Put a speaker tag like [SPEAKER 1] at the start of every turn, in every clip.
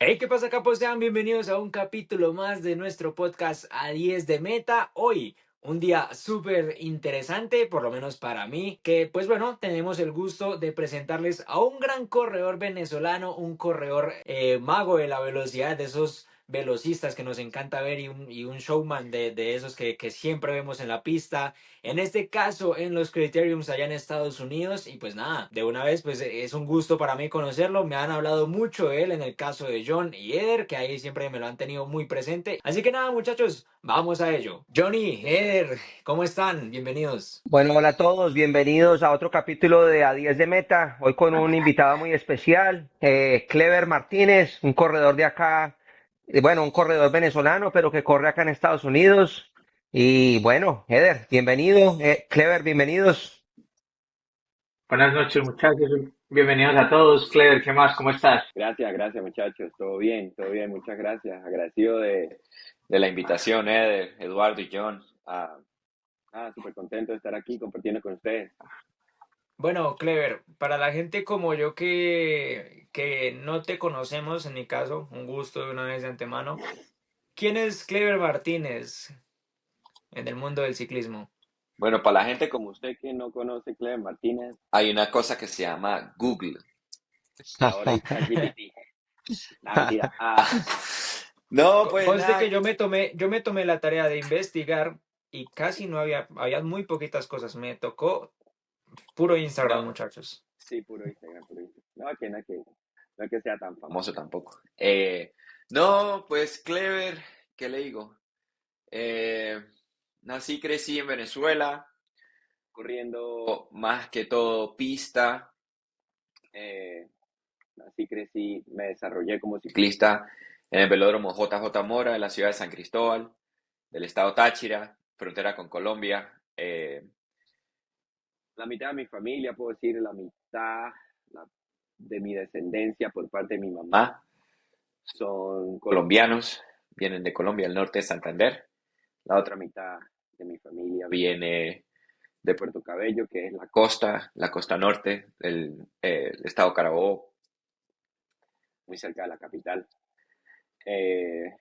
[SPEAKER 1] Hey, ¿qué pasa, capos? Sean bienvenidos a un capítulo más de nuestro podcast a 10 de Meta. Hoy, un día súper interesante, por lo menos para mí, que pues bueno, tenemos el gusto de presentarles a un gran corredor venezolano, un corredor mago de la velocidad, de esos velocistas que nos encanta ver y un showman de esos que siempre vemos en la pista. En este caso, en los Criteriums allá en Estados Unidos. Y pues nada, de una vez, pues es un gusto para mí conocerlo. Me han hablado mucho de él en el caso de John y Eder, que ahí siempre me lo han tenido muy presente. Así que nada, muchachos, vamos a ello. Johnny, Eder, ¿cómo están? Bienvenidos.
[SPEAKER 2] Bueno, hola a todos, bienvenidos a otro capítulo de A10 de Meta. Hoy con un invitado muy especial, Clever Martínez, un corredor de acá, bueno, un corredor venezolano, pero que corre acá en Estados Unidos. Y bueno, Eder, bienvenido, Clever, bienvenidos.
[SPEAKER 3] Buenas noches, muchachos. Bienvenidos a todos. Clever, ¿qué más? ¿Cómo estás?
[SPEAKER 4] Gracias muchachos, todo bien, muchas gracias. Agradecido de la invitación, de Eduardo y John. Súper contento de estar aquí compartiendo con ustedes.
[SPEAKER 1] Bueno, Clever, para la gente como yo que no te conocemos, en mi caso, un gusto de una vez de antemano. ¿Quién es Clever Martínez en el mundo del ciclismo?
[SPEAKER 4] Bueno, para la gente como usted que no conoce Cleber Martínez, hay una cosa que se llama Google. Ahora y ChatGPT. Nada, mentira. No, pues
[SPEAKER 1] Conste
[SPEAKER 4] nada,
[SPEAKER 1] que yo me tomé la tarea de investigar y casi no había muy poquitas cosas. Me tocó puro
[SPEAKER 4] no,
[SPEAKER 1] Instagram, muchachos.
[SPEAKER 4] sí, puro Instagram, puro Instagram. No que sea tan famoso tampoco. No, pues Clever, ¿qué le digo? Eh, Nací, crecí en Venezuela, corriendo más que todo pista. Eh, Nací, crecí, me desarrollé como ciclista en el velódromo JJ Mora de la ciudad de San Cristóbal, del estado Táchira, frontera con Colombia. La mitad de mi familia, puedo decir, la mitad de mi descendencia por parte de mi mamá son colombianos, vienen de Colombia, el norte de Santander. La otra mitad de mi familia viene de Puerto Cabello, que es la costa norte del estado Carabobo, muy cerca de la capital. Eh,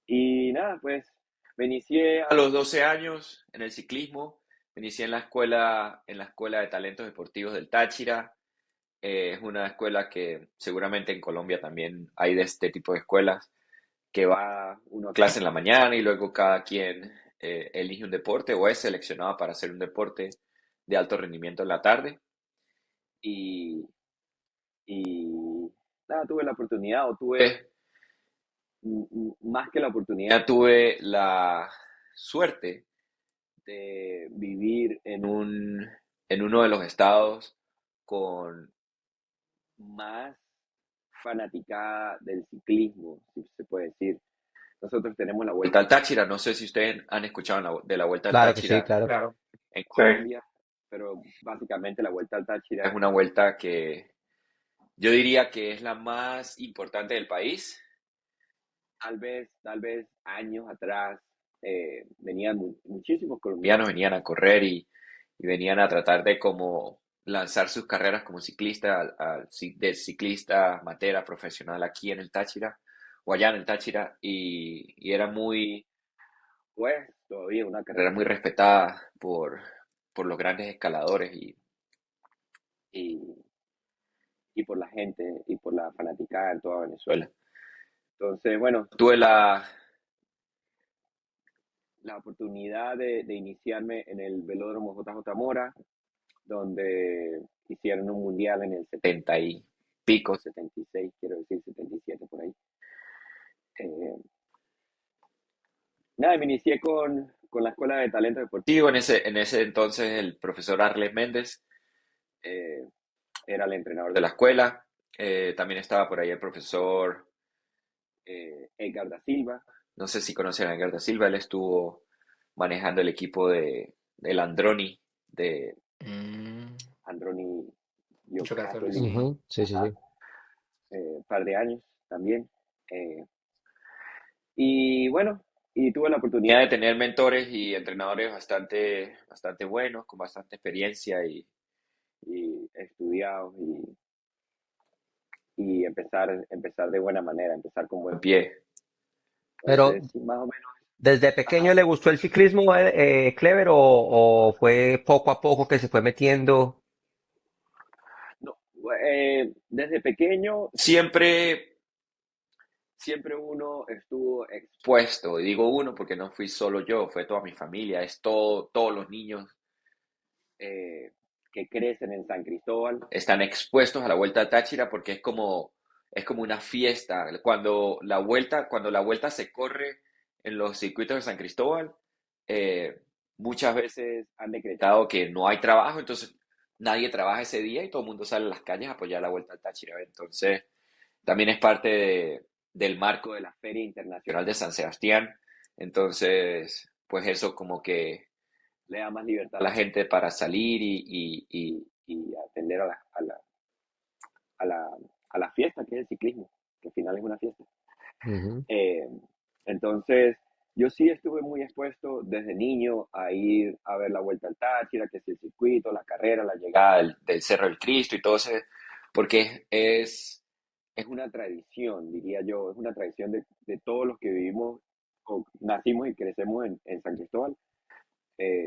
[SPEAKER 4] y nada, pues me inicié a los 12 años en el ciclismo, me inicié en la escuela de talentos deportivos del Táchira. Es una escuela que seguramente en Colombia también hay de este tipo de escuelas, que va uno a clase en la mañana y luego cada quien elige un deporte o es seleccionado para hacer un deporte de alto rendimiento en la tarde. Y, y nada, tuve la oportunidad, más que la oportunidad, tuve la suerte de vivir en uno de los estados con más fanaticada del ciclismo, si se puede decir. Nosotros tenemos la Vuelta al Táchira, no sé si ustedes han escuchado de la Vuelta al
[SPEAKER 2] Claro que sí,
[SPEAKER 4] Táchira
[SPEAKER 2] claro.
[SPEAKER 1] Claro.
[SPEAKER 4] en
[SPEAKER 3] Sí.
[SPEAKER 4] Colombia, pero básicamente la Vuelta al Táchira es una vuelta que yo diría que es la más importante del país. Tal vez años atrás venían muchísimos colombianos, venían a correr y venían a tratar de como lanzar sus carreras como ciclista, de ciclista amateur a profesional aquí en el Táchira o allá en el Táchira y era muy, pues todavía una carrera muy respetada por los grandes escaladores y, y por la gente y por la fanaticada en toda Venezuela. Entonces, bueno, tuve la oportunidad de iniciarme en el velódromo JJ Mora, donde hicieron un mundial en el 70 y pico, 76, quiero decir 77 por ahí. Eh, Nada, me inicié con la Escuela de Talento Deportivo. En ese entonces el profesor Arles Méndez eh, era el entrenador de la escuela. También estaba por ahí el profesor Edgar da Silva. No sé si conocen a Edgar da Silva, él estuvo manejando el equipo del Androni, de
[SPEAKER 1] Mm,
[SPEAKER 4] Androni
[SPEAKER 1] Giocattoli,
[SPEAKER 4] Giocattoli,
[SPEAKER 1] sí.
[SPEAKER 2] Ujú, sí, sí, sí.
[SPEAKER 4] un par de años también. Y bueno, y tuve la oportunidad de tener mentores y entrenadores bastante buenos, con bastante experiencia y estudiados. y empezar de buena manera, empezar con buen pie.
[SPEAKER 2] Pero
[SPEAKER 4] Entonces, sí, más o menos.
[SPEAKER 2] ¿desde pequeño
[SPEAKER 4] Ajá.
[SPEAKER 2] le gustó el ciclismo, Clever, o fue poco a poco que se fue metiendo?
[SPEAKER 4] No, desde pequeño siempre uno estuvo expuesto, y digo uno porque no fui solo yo, fue toda mi familia, todos los niños eh, que crecen en San Cristóbal están expuestos a la Vuelta a Táchira porque es como una fiesta. Cuando la vuelta se corre en los circuitos de San Cristóbal, eh, muchas veces han decretado que no hay trabajo, entonces nadie trabaja ese día y todo el mundo sale a las calles a apoyar la Vuelta al Táchira. Entonces, también es parte del marco de la Feria Internacional de San Sebastián. Entonces, pues eso como que le da más libertad a la gente para salir y atender a la, a la fiesta que es el ciclismo, que al final es una fiesta.
[SPEAKER 2] Ujú.
[SPEAKER 4] Eh, entonces, yo sí estuve muy expuesto desde niño a ir a ver la Vuelta al Táchira, que es el circuito, la carrera, la llegada del Cerro del Cristo y todo eso, porque es una tradición, diría yo, es una tradición de todos los que vivimos o nacimos y crecemos en San Cristóbal.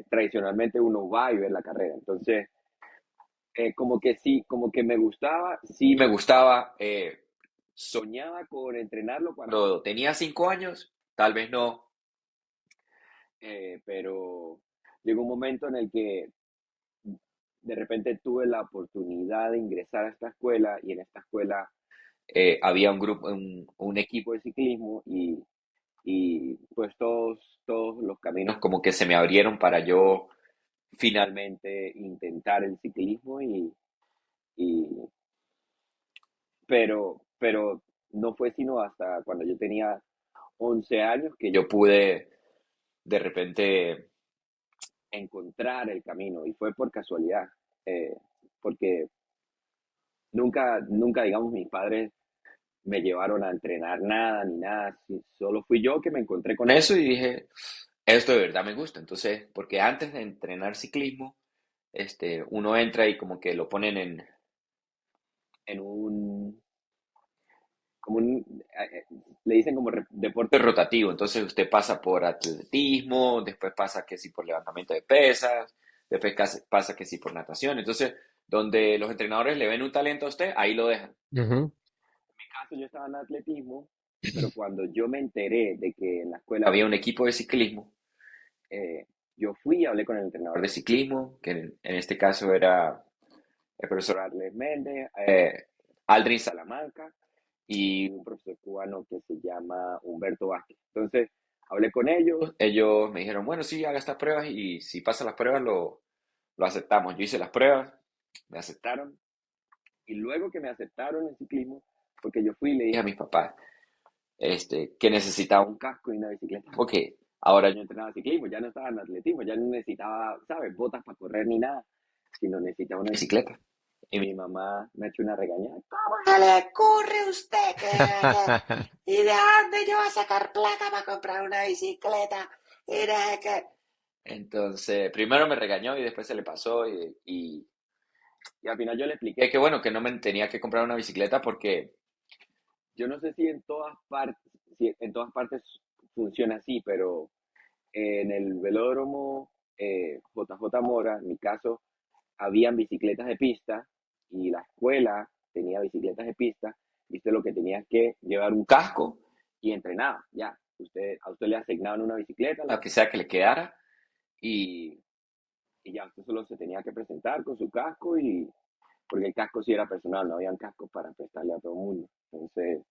[SPEAKER 4] Tradicionalmente uno va y ve la carrera. Entonces, como que sí, como que me gustaba, sí me gustaba. Soñaba con entrenarlo cuando tenía 5 años, tal vez no, pero llegó un momento en el que de repente tuve la oportunidad de ingresar a esta escuela y en esta escuela había un grupo, un equipo de ciclismo y pues todos los caminos como que se me abrieron para yo finalmente intentar el ciclismo y pero no fue sino hasta cuando yo tenía 11 años que yo pude de repente encontrar el camino y fue por casualidad, eh, porque nunca, digamos, mis padres me llevaron a entrenar nada ni nada, solo fui yo que me encontré con eso y dije, esto de verdad me gusta. Entonces, porque antes de entrenar ciclismo, uno entra y como que lo ponen en un como le dicen como deporte rotativo. Entonces usted pasa por atletismo, después pasa que sí por levantamiento de pesas, después pasa que sí por natación. Entonces, donde los entrenadores le ven un talento a usted, ahí lo dejan.
[SPEAKER 2] Ujú.
[SPEAKER 4] En mi caso, yo estaba en atletismo, pero cuando yo me enteré de que en la escuela había un equipo de ciclismo, eh, yo fui y hablé con el entrenador de ciclismo, que en este caso era el profesor Arles Méndez, Aldrin Salamanca y un profesor cubano que se llama Humberto Vázquez. Entonces, hablé con ellos me dijeron, bueno, sí, haga estas pruebas y si pasa las pruebas lo aceptamos. Yo hice las pruebas, me aceptaron y luego que me aceptaron en ciclismo fue que yo fui y le dije a mis papás que necesitaba un casco y una bicicleta porque ahora yo entrenaba ciclismo, ya no estaba en atletismo, ya no necesitaba, ¿sabes?, botas para correr ni nada, sino necesitaba una bicicleta. Y mi mamá me ha hecho una regañada. ¿Cómo se le ocurre a usted ¿Y de dónde yo voy a sacar plata para comprar una bicicleta? Y de que... Entonces, primero me regañó y después se le pasó y al final yo le expliqué que bueno, que no me tenía que comprar una bicicleta porque yo no sé si en todas partes funciona así, pero en el velódromo JJ Mora, en mi caso, habían bicicletas de pista y la escuela tenía bicicletas de pista y usted lo que tenía es que llevar un casco y entrenaba, ya. A usted le asignaban una bicicleta, la que sea que le quedara, y, y ya usted solo se tenía que presentar con su casco porque el casco sí era personal, no habían cascos para prestarle a todo el mundo. Entonces,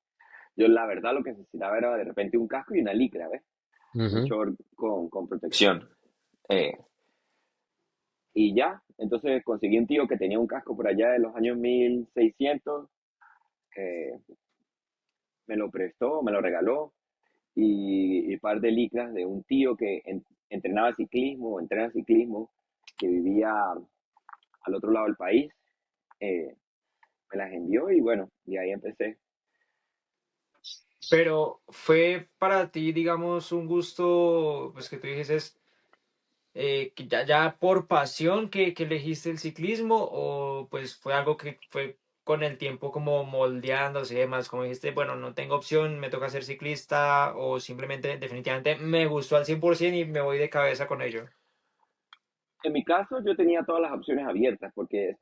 [SPEAKER 4] yo la verdad lo que necesitaba era de repente un casco y una licra, ¿ves? Un
[SPEAKER 2] Ujú.
[SPEAKER 4] short con protección. Eh, y ya, entonces conseguí un tío que tenía un casco por allá de los años 1600, eh, me lo prestó, me lo regaló, y un par de licras de un tío que entrenaba ciclismo, o entrena ciclismo, que vivía al otro lado del país, eh, me las envió y bueno, y ahí empecé.
[SPEAKER 1] Pero fue para ti, digamos, un gusto, pues que tú dices, que ya por pasión que elegiste el ciclismo o pues fue algo que fue con el tiempo como moldeándose y demás? Como dijiste, bueno, no tengo opción, me toca ser ciclista o simplemente definitivamente me gustó al 100% y me voy de cabeza con ello.
[SPEAKER 4] En mi caso, yo tenía todas las opciones abiertas porque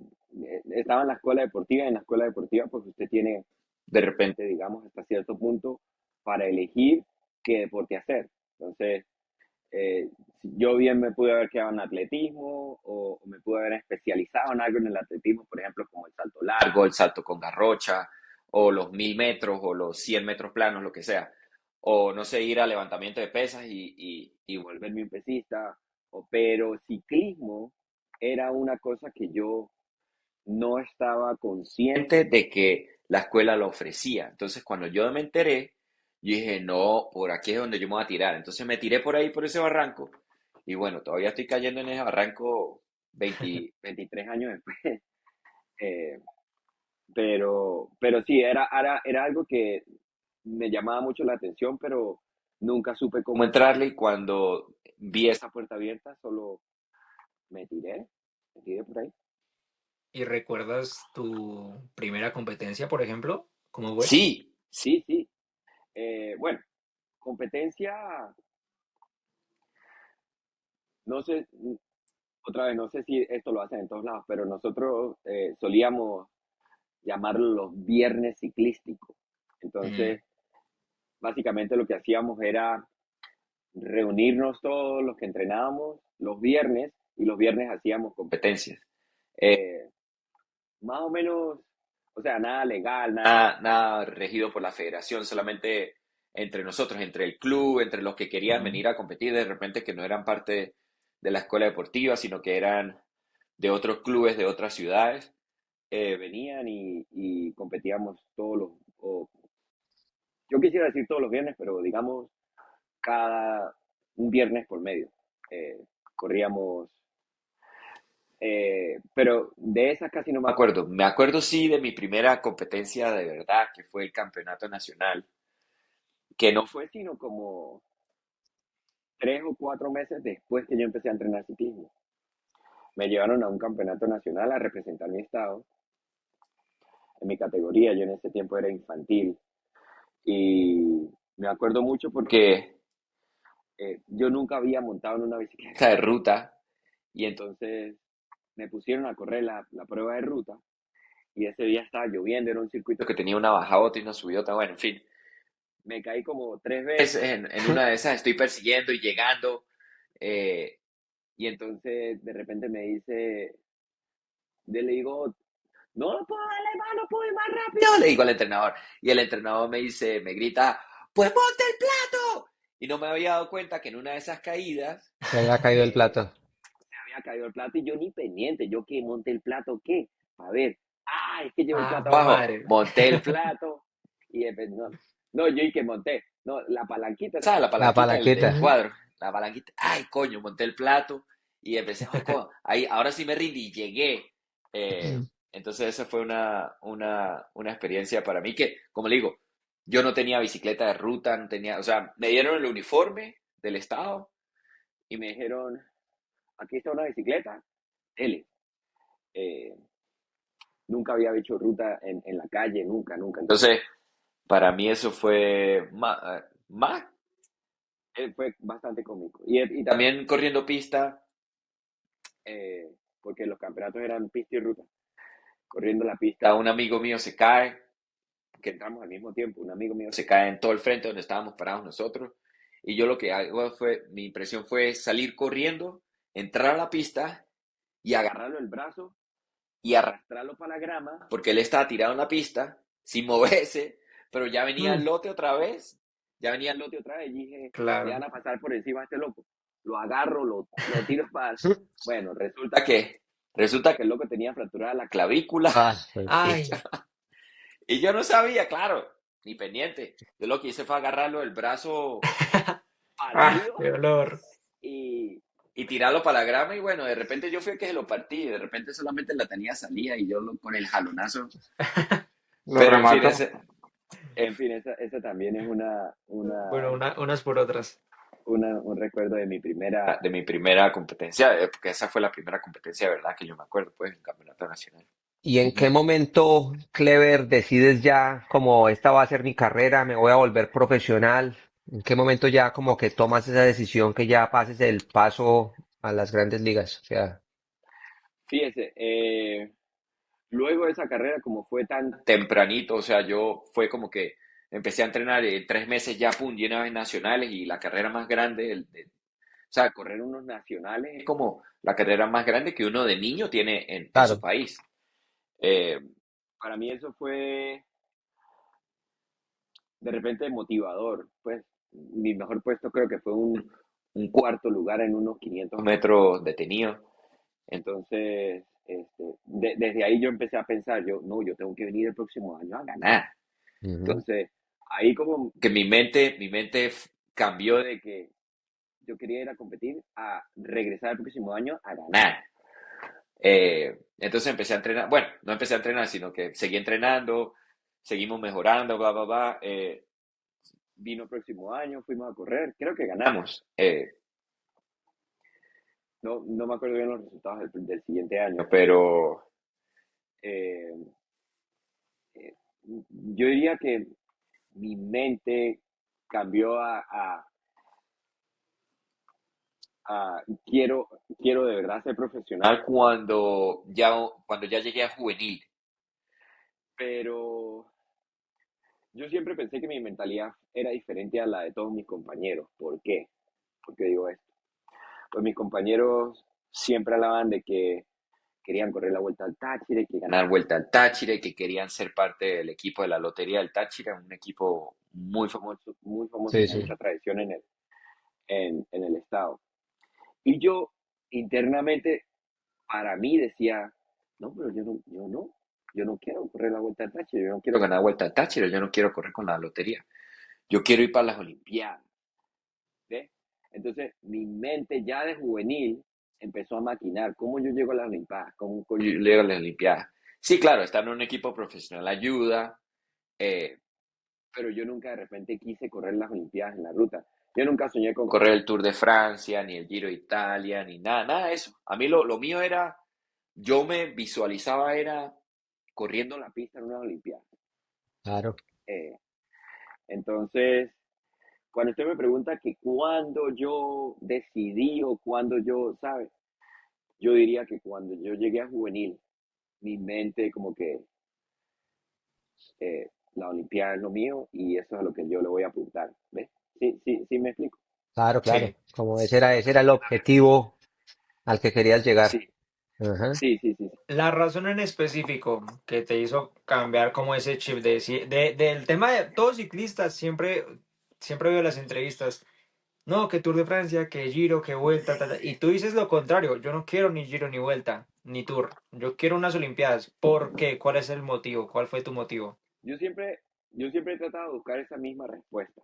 [SPEAKER 4] estaba en la escuela deportiva y en la escuela deportiva, pues usted tiene de repente, digamos, hasta cierto punto para elegir qué deporte hacer. Entonces, yo bien me pude haber quedado en atletismo o me pude haber especializado en algo en el atletismo, por ejemplo, como el salto largo, el salto con garrocha, o los 1000 metros, o los 100 metros planos, lo que sea. O no sé, ir a levantamiento de pesas y volverme un pesista. Pero ciclismo era una cosa que yo no estaba consciente de que la escuela lo ofrecía. Entonces, cuando yo me enteré, yo dije, no, por aquí es donde yo me voy a tirar. Entonces me tiré por ahí, por ese barranco, y bueno, todavía estoy cayendo en ese barranco 23 años después. Eh, pero sí, era algo que me llamaba mucho la atención, pero nunca supe cómo entrarle y cuando vi esa puerta abierta, solo me tiré por ahí.
[SPEAKER 1] ¿Y recuerdas tu primera competencia, por ejemplo? ¿Cómo fue?
[SPEAKER 4] Sí, sí, sí. Bueno, competencia, no sé, otra vez, no sé si esto lo hacen en todos lados, pero nosotros solíamos llamarlo los viernes ciclísticos.
[SPEAKER 1] Mm,
[SPEAKER 4] Entonces, básicamente lo que hacíamos era reunirnos todos los que entrenábamos los viernes y los viernes hacíamos competencias. Eh, Más o menos, o sea, nada legal, nada regido por la federación, solamente entre nosotros, entre el club, entre los que querían
[SPEAKER 1] mm.
[SPEAKER 4] venir a competir, de repente que no eran parte de la escuela deportiva, sino que eran de otros clubes de otras ciudades, venían y competíamos yo quisiera decir todos los viernes, pero digamos cada un viernes por medio. Eh, Corríamos, pero de esas casi no me acuerdo. Me acuerdo sí de mi primera competencia de verdad, que fue el campeonato nacional, que no fue sino como 3 o 4 meses después que yo empecé a entrenar ciclismo. Me llevaron a un campeonato nacional a representar mi estado en mi categoría. Yo en ese tiempo era infantil y me acuerdo mucho porque yo nunca había montado en una bicicleta de ruta y entonces me pusieron a correr la prueba de ruta y ese día estaba lloviendo, era un circuito que tenía una bajadota y una subidota, bueno, en fin. Me caí como 3 veces en una de esas, estoy persiguiendo y llegando, eh, y entonces de repente le digo, no puedo darle más, no puedo ir más rápido, le digo al entrenador, y el entrenador me grita, pues ponte el plato, y no me había dado cuenta que en una de esas caídas,
[SPEAKER 2] Se había caído el
[SPEAKER 4] eh,
[SPEAKER 2] plato.
[SPEAKER 4] se había caído el plato y yo ni pendiente, yo que monté el plato, ¿qué? A ver, es que llevo el
[SPEAKER 1] Ah,
[SPEAKER 4] plato
[SPEAKER 1] fue
[SPEAKER 4] abajo,
[SPEAKER 1] madre.
[SPEAKER 4] monté el plato y no, yo y que monté, no, la palanquita, ¿sabes? La
[SPEAKER 2] La
[SPEAKER 4] palanquita del
[SPEAKER 2] palanquita.
[SPEAKER 1] Ujú.
[SPEAKER 4] cuadro, la palanquita, ay, coño, monté el plato y empecé, ahí, ahora sí me rindí, llegué. Entonces esa fue una experiencia para mí que, como le digo, yo no tenía bicicleta de ruta, no tenía, o sea, me dieron el uniforme del estado y me dijeron, aquí está una bicicleta, dele. Eh, Nunca había hecho ruta en la calle, nunca, nunca. Entonces, para mí eso fue fue bastante cómico. Y también corriendo pista, eh, porque los campeonatos eran pista y ruta. Corriendo la pista, un amigo mío se cae, que entramos al mismo tiempo, un amigo mío se cae en todo el frente donde estábamos parados nosotros. Y yo lo que hago mi impresión fue salir corriendo, entrar a la pista y agarrarlo el brazo y arrastrarlo para la grama, porque él estaba tirado en la pista, sin moverse, pero
[SPEAKER 1] Mm,
[SPEAKER 4] ya venía el lote otra vez, y dije, le van
[SPEAKER 1] claro.
[SPEAKER 4] a pasar por encima a este loco. Lo agarro, lo tiro para... Bueno, resulta que el loco tenía fracturada la clavícula,
[SPEAKER 2] Ah, pues,
[SPEAKER 4] y
[SPEAKER 1] Ay,
[SPEAKER 4] yo, y yo no sabía, claro, ni pendiente. Yo lo que hice fue agarrarlo el brazo
[SPEAKER 1] ah,
[SPEAKER 4] partido
[SPEAKER 1] qué dolor.
[SPEAKER 4] y tirarlo para la grama y bueno, de repente yo fui el que se lo partí, y de repente solamente la tenía salida y yo con el jalonazo.
[SPEAKER 3] Lo
[SPEAKER 4] Pero en fin,
[SPEAKER 3] remato.
[SPEAKER 4] esa también es
[SPEAKER 1] Bueno, unas por otras.
[SPEAKER 4] un recuerdo de mi primera competencia, porque esa fue la primera competencia, de verdad, que yo me acuerdo, pues, en el campeonato nacional.
[SPEAKER 2] ¿Y en qué
[SPEAKER 4] Ujú.
[SPEAKER 2] momento, Clever, decides ya como esta va a ser mi carrera, me voy a volver profesional? ¿En qué momento ya como que tomas esa decisión que ya pases el paso a las grandes ligas? O sea,
[SPEAKER 4] Fíjese, luego de esa carrera, como fue tan tempranito, o sea, yo fue como que empecé a entrenar y en 3 meses ya, pum, lleno de nacionales y la carrera más grande, o sea, correr unos nacionales es como la carrera más grande que uno de niño tiene en su
[SPEAKER 2] claro,
[SPEAKER 4] país. Eh, para mí eso fue de repente motivador, pues mi mejor puesto creo que fue un cuarto lugar en unos 500 metros detenido. Entonces, desde ahí yo empecé a pensar, yo, no, yo tengo que venir el próximo año a ganar.
[SPEAKER 2] ujú,
[SPEAKER 4] Entonces, ahí como que mi mente cambió de que yo quería ir a competir a regresar el próximo año a ganar. Entonces empecé a entrenar, bueno, no empecé a entrenar, sino que seguí entrenando, seguimos mejorando, bla, bla, bla. Vino el próximo año, fuimos a correr, creo que ganamos. No me acuerdo bien los resultados del siguiente año, pero eh, eh, yo diría que mi mente cambió quiero de verdad ser profesional cuando ya llegué a juvenil. Pero yo siempre pensé que mi mentalidad era diferente a la de todos mis compañeros. ¿Por qué? ¿Por qué digo esto? Pues mis compañeros siempre hablaban de que querían correr la Vuelta al Táchira, que ganar Vuelta al Táchira, que querían ser parte del equipo de la Lotería del Táchira, un equipo muy famoso
[SPEAKER 2] sí,
[SPEAKER 4] con
[SPEAKER 2] sí,
[SPEAKER 4] mucha tradición en el estado. Y yo internamente, para mí decía, no, pero yo no quiero correr la Vuelta al Táchira, yo no quiero ganar Vuelta al Táchira, yo no quiero correr con la lotería, yo quiero ir para las Olimpiadas, ¿ves? Entonces, mi mente ya de juvenil empezó a maquinar cómo yo llego a las Olimpiadas, cómo yo llego a las Olimpiadas. Sí, claro, estar en un equipo profesional ayuda, eh, pero yo nunca de repente quise correr las Olimpiadas en la ruta. Yo nunca soñé con correr el Tour de Francia, ni el Giro de Italia, ni nada, nada de eso. A mí lo mío era, yo me visualizaba era corriendo la pista en una Olimpiada.
[SPEAKER 2] claro.
[SPEAKER 4] Eh, entonces, cuando usted me pregunta que cuándo yo decidí o cuándo yo, ¿sabe? Yo diría que cuando yo llegué a juvenil, mi mente como que la Olimpiada es lo mío y eso es a lo que yo le voy a apuntar. ¿Ves? Sí, sí, sí me explico.
[SPEAKER 2] Claro, claro.
[SPEAKER 1] Sí.
[SPEAKER 2] Como ese era el objetivo al que querías llegar.
[SPEAKER 4] Sí,
[SPEAKER 2] Ajá.
[SPEAKER 4] sí, sí, sí, sí.
[SPEAKER 1] La razón en específico que te hizo cambiar como ese chip del tema de todos ciclistas, siempre veo las entrevistas, no, que Tour de Francia, que Giro, que Vuelta, y tú dices lo contrario, yo no quiero ni Giro ni Vuelta, ni Tour, yo quiero unas Olimpiadas. ¿Por qué? ¿Cuál es el motivo? ¿Cuál fue tu motivo?
[SPEAKER 4] Yo siempre, yo siempre he tratado de buscar esa misma respuesta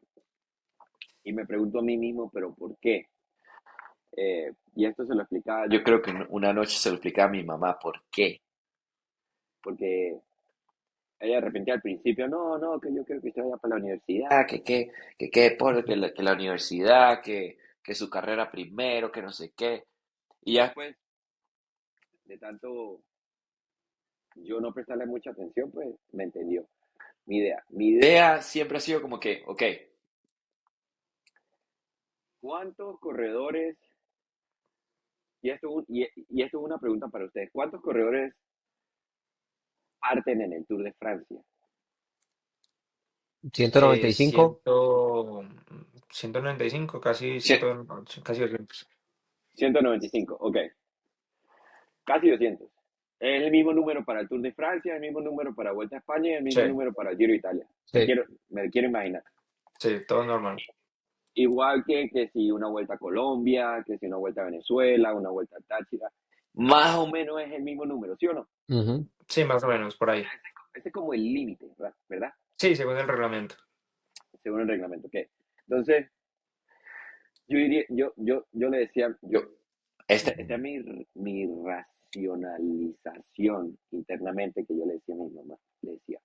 [SPEAKER 4] y me pregunto a mí mismo, pero ¿por qué? Y esto se lo explicaba, yo creo que una noche se lo explicaba a mi mamá, ¿por qué? Porque ella de repente al principio, no, no, que yo creo que usted vaya para la universidad, que la universidad, que su carrera primero, que no sé qué. Y ya después de tanto yo no prestarle mucha atención, pues me entendió mi idea siempre ha sido como que, ok, ¿cuántos corredores, y esto es una pregunta para ustedes, ¿cuántos corredores parten en el Tour de Francia?
[SPEAKER 2] 195.
[SPEAKER 1] 195, casi
[SPEAKER 4] Cien-
[SPEAKER 1] 100, casi 200.
[SPEAKER 4] 195, ok, casi 200. Es el mismo número para el Tour de Francia, el mismo número para Vuelta a España y el
[SPEAKER 1] Sí,
[SPEAKER 4] mismo número para el Giro de Italia.
[SPEAKER 2] Sí.
[SPEAKER 4] Me quiero imaginar.
[SPEAKER 1] sí, todo normal.
[SPEAKER 4] Igual que si una Vuelta a Colombia, que si una Vuelta a Venezuela, una Vuelta a Táchira. Más o menos es el mismo número, ¿sí o no?
[SPEAKER 2] Ujú.
[SPEAKER 1] Sí, más o menos, por
[SPEAKER 4] O sea,
[SPEAKER 1] ahí.
[SPEAKER 4] ese es como el límite, ¿verdad?
[SPEAKER 1] Sí, según el reglamento.
[SPEAKER 4] Según el reglamento. ¿Ok? Entonces, yo diría, yo le decía, esta es mi racionalización internamente que yo le decía a mi mamá. Le decía,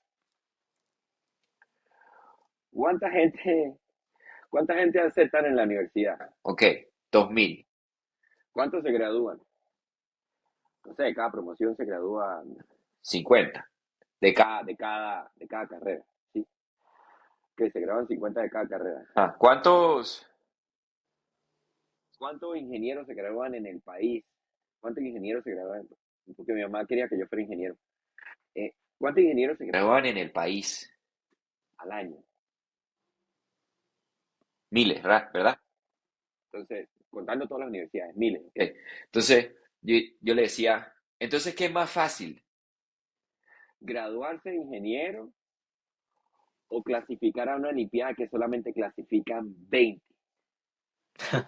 [SPEAKER 4] ¿cuánta gente, cuánta gente aceptan en la universidad? Ok, 2.000. ¿Cuántos se gradúan? No sé, cada promoción se gradúan 50 de cada carrera, ¿sí? Que se gradúan 50 de cada carrera. ¿Cuántos ingenieros se gradúan en el país? ¿Cuántos ingenieros se gradúan? Porque mi mamá quería que yo fuera ingeniero. ¿Cuántos ingenieros se gradúan en el país al año? Miles, ¿verdad? Entonces, contando todas las universidades, miles. ¿Ok? Entonces, yo le decía, entonces, ¿qué es más fácil? ¿Graduarse de ingeniero o clasificar a una olimpiada que solamente clasifican 20?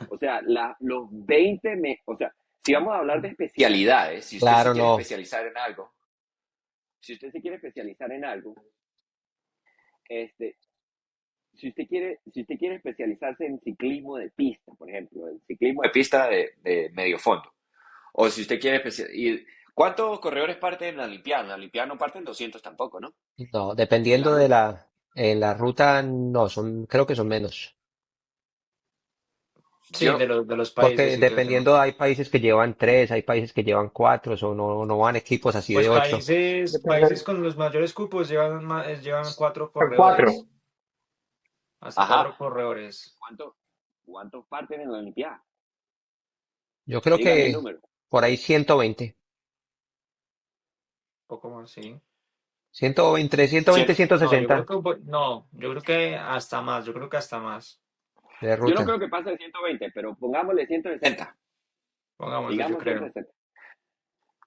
[SPEAKER 4] O sea, los 20, o sea, si vamos a hablar de especialidades, si usted se
[SPEAKER 2] Claro,
[SPEAKER 4] quiere
[SPEAKER 2] no.
[SPEAKER 4] especializar en algo, si usted se quiere especializar en algo, este, si usted quiere especializarse en ciclismo de pista, por ejemplo, el ciclismo de pista de medio fondo, o si usted quiere especializar. ¿Cuántos corredores parten en la Olimpiada? En la Olimpiada no parten 200 tampoco, ¿no?
[SPEAKER 2] No,
[SPEAKER 4] En la
[SPEAKER 2] dependiendo de
[SPEAKER 4] ruta.
[SPEAKER 2] en la ruta, no, creo que son menos.
[SPEAKER 1] Sí,
[SPEAKER 4] Yo,
[SPEAKER 1] de los países,
[SPEAKER 2] Porque
[SPEAKER 1] sí, creo que no.
[SPEAKER 2] dependiendo, hay países que llevan tres, hay países que llevan cuatro, o no van equipos así de
[SPEAKER 1] Pues
[SPEAKER 2] ocho.
[SPEAKER 1] países con los mayores cupos llevan cuatro
[SPEAKER 3] Cuatro.
[SPEAKER 1] corredores, hasta
[SPEAKER 4] ajá,
[SPEAKER 1] cuatro corredores.
[SPEAKER 4] ¿cuántos parten en la Olimpiada?
[SPEAKER 2] Yo creo
[SPEAKER 4] Dígame el
[SPEAKER 2] que
[SPEAKER 4] número.
[SPEAKER 2] por ahí 120,
[SPEAKER 1] Poco más, sí.
[SPEAKER 2] 120, 120,
[SPEAKER 1] No, yo creo
[SPEAKER 2] 160
[SPEAKER 1] que no, yo creo que hasta más, yo creo que hasta más.
[SPEAKER 2] de
[SPEAKER 4] Yo no
[SPEAKER 2] ruta.
[SPEAKER 4] creo que pase de 120, pero pongámosle 160.
[SPEAKER 1] Pongámosle, yo
[SPEAKER 4] Digamos
[SPEAKER 1] creo.
[SPEAKER 4] 160.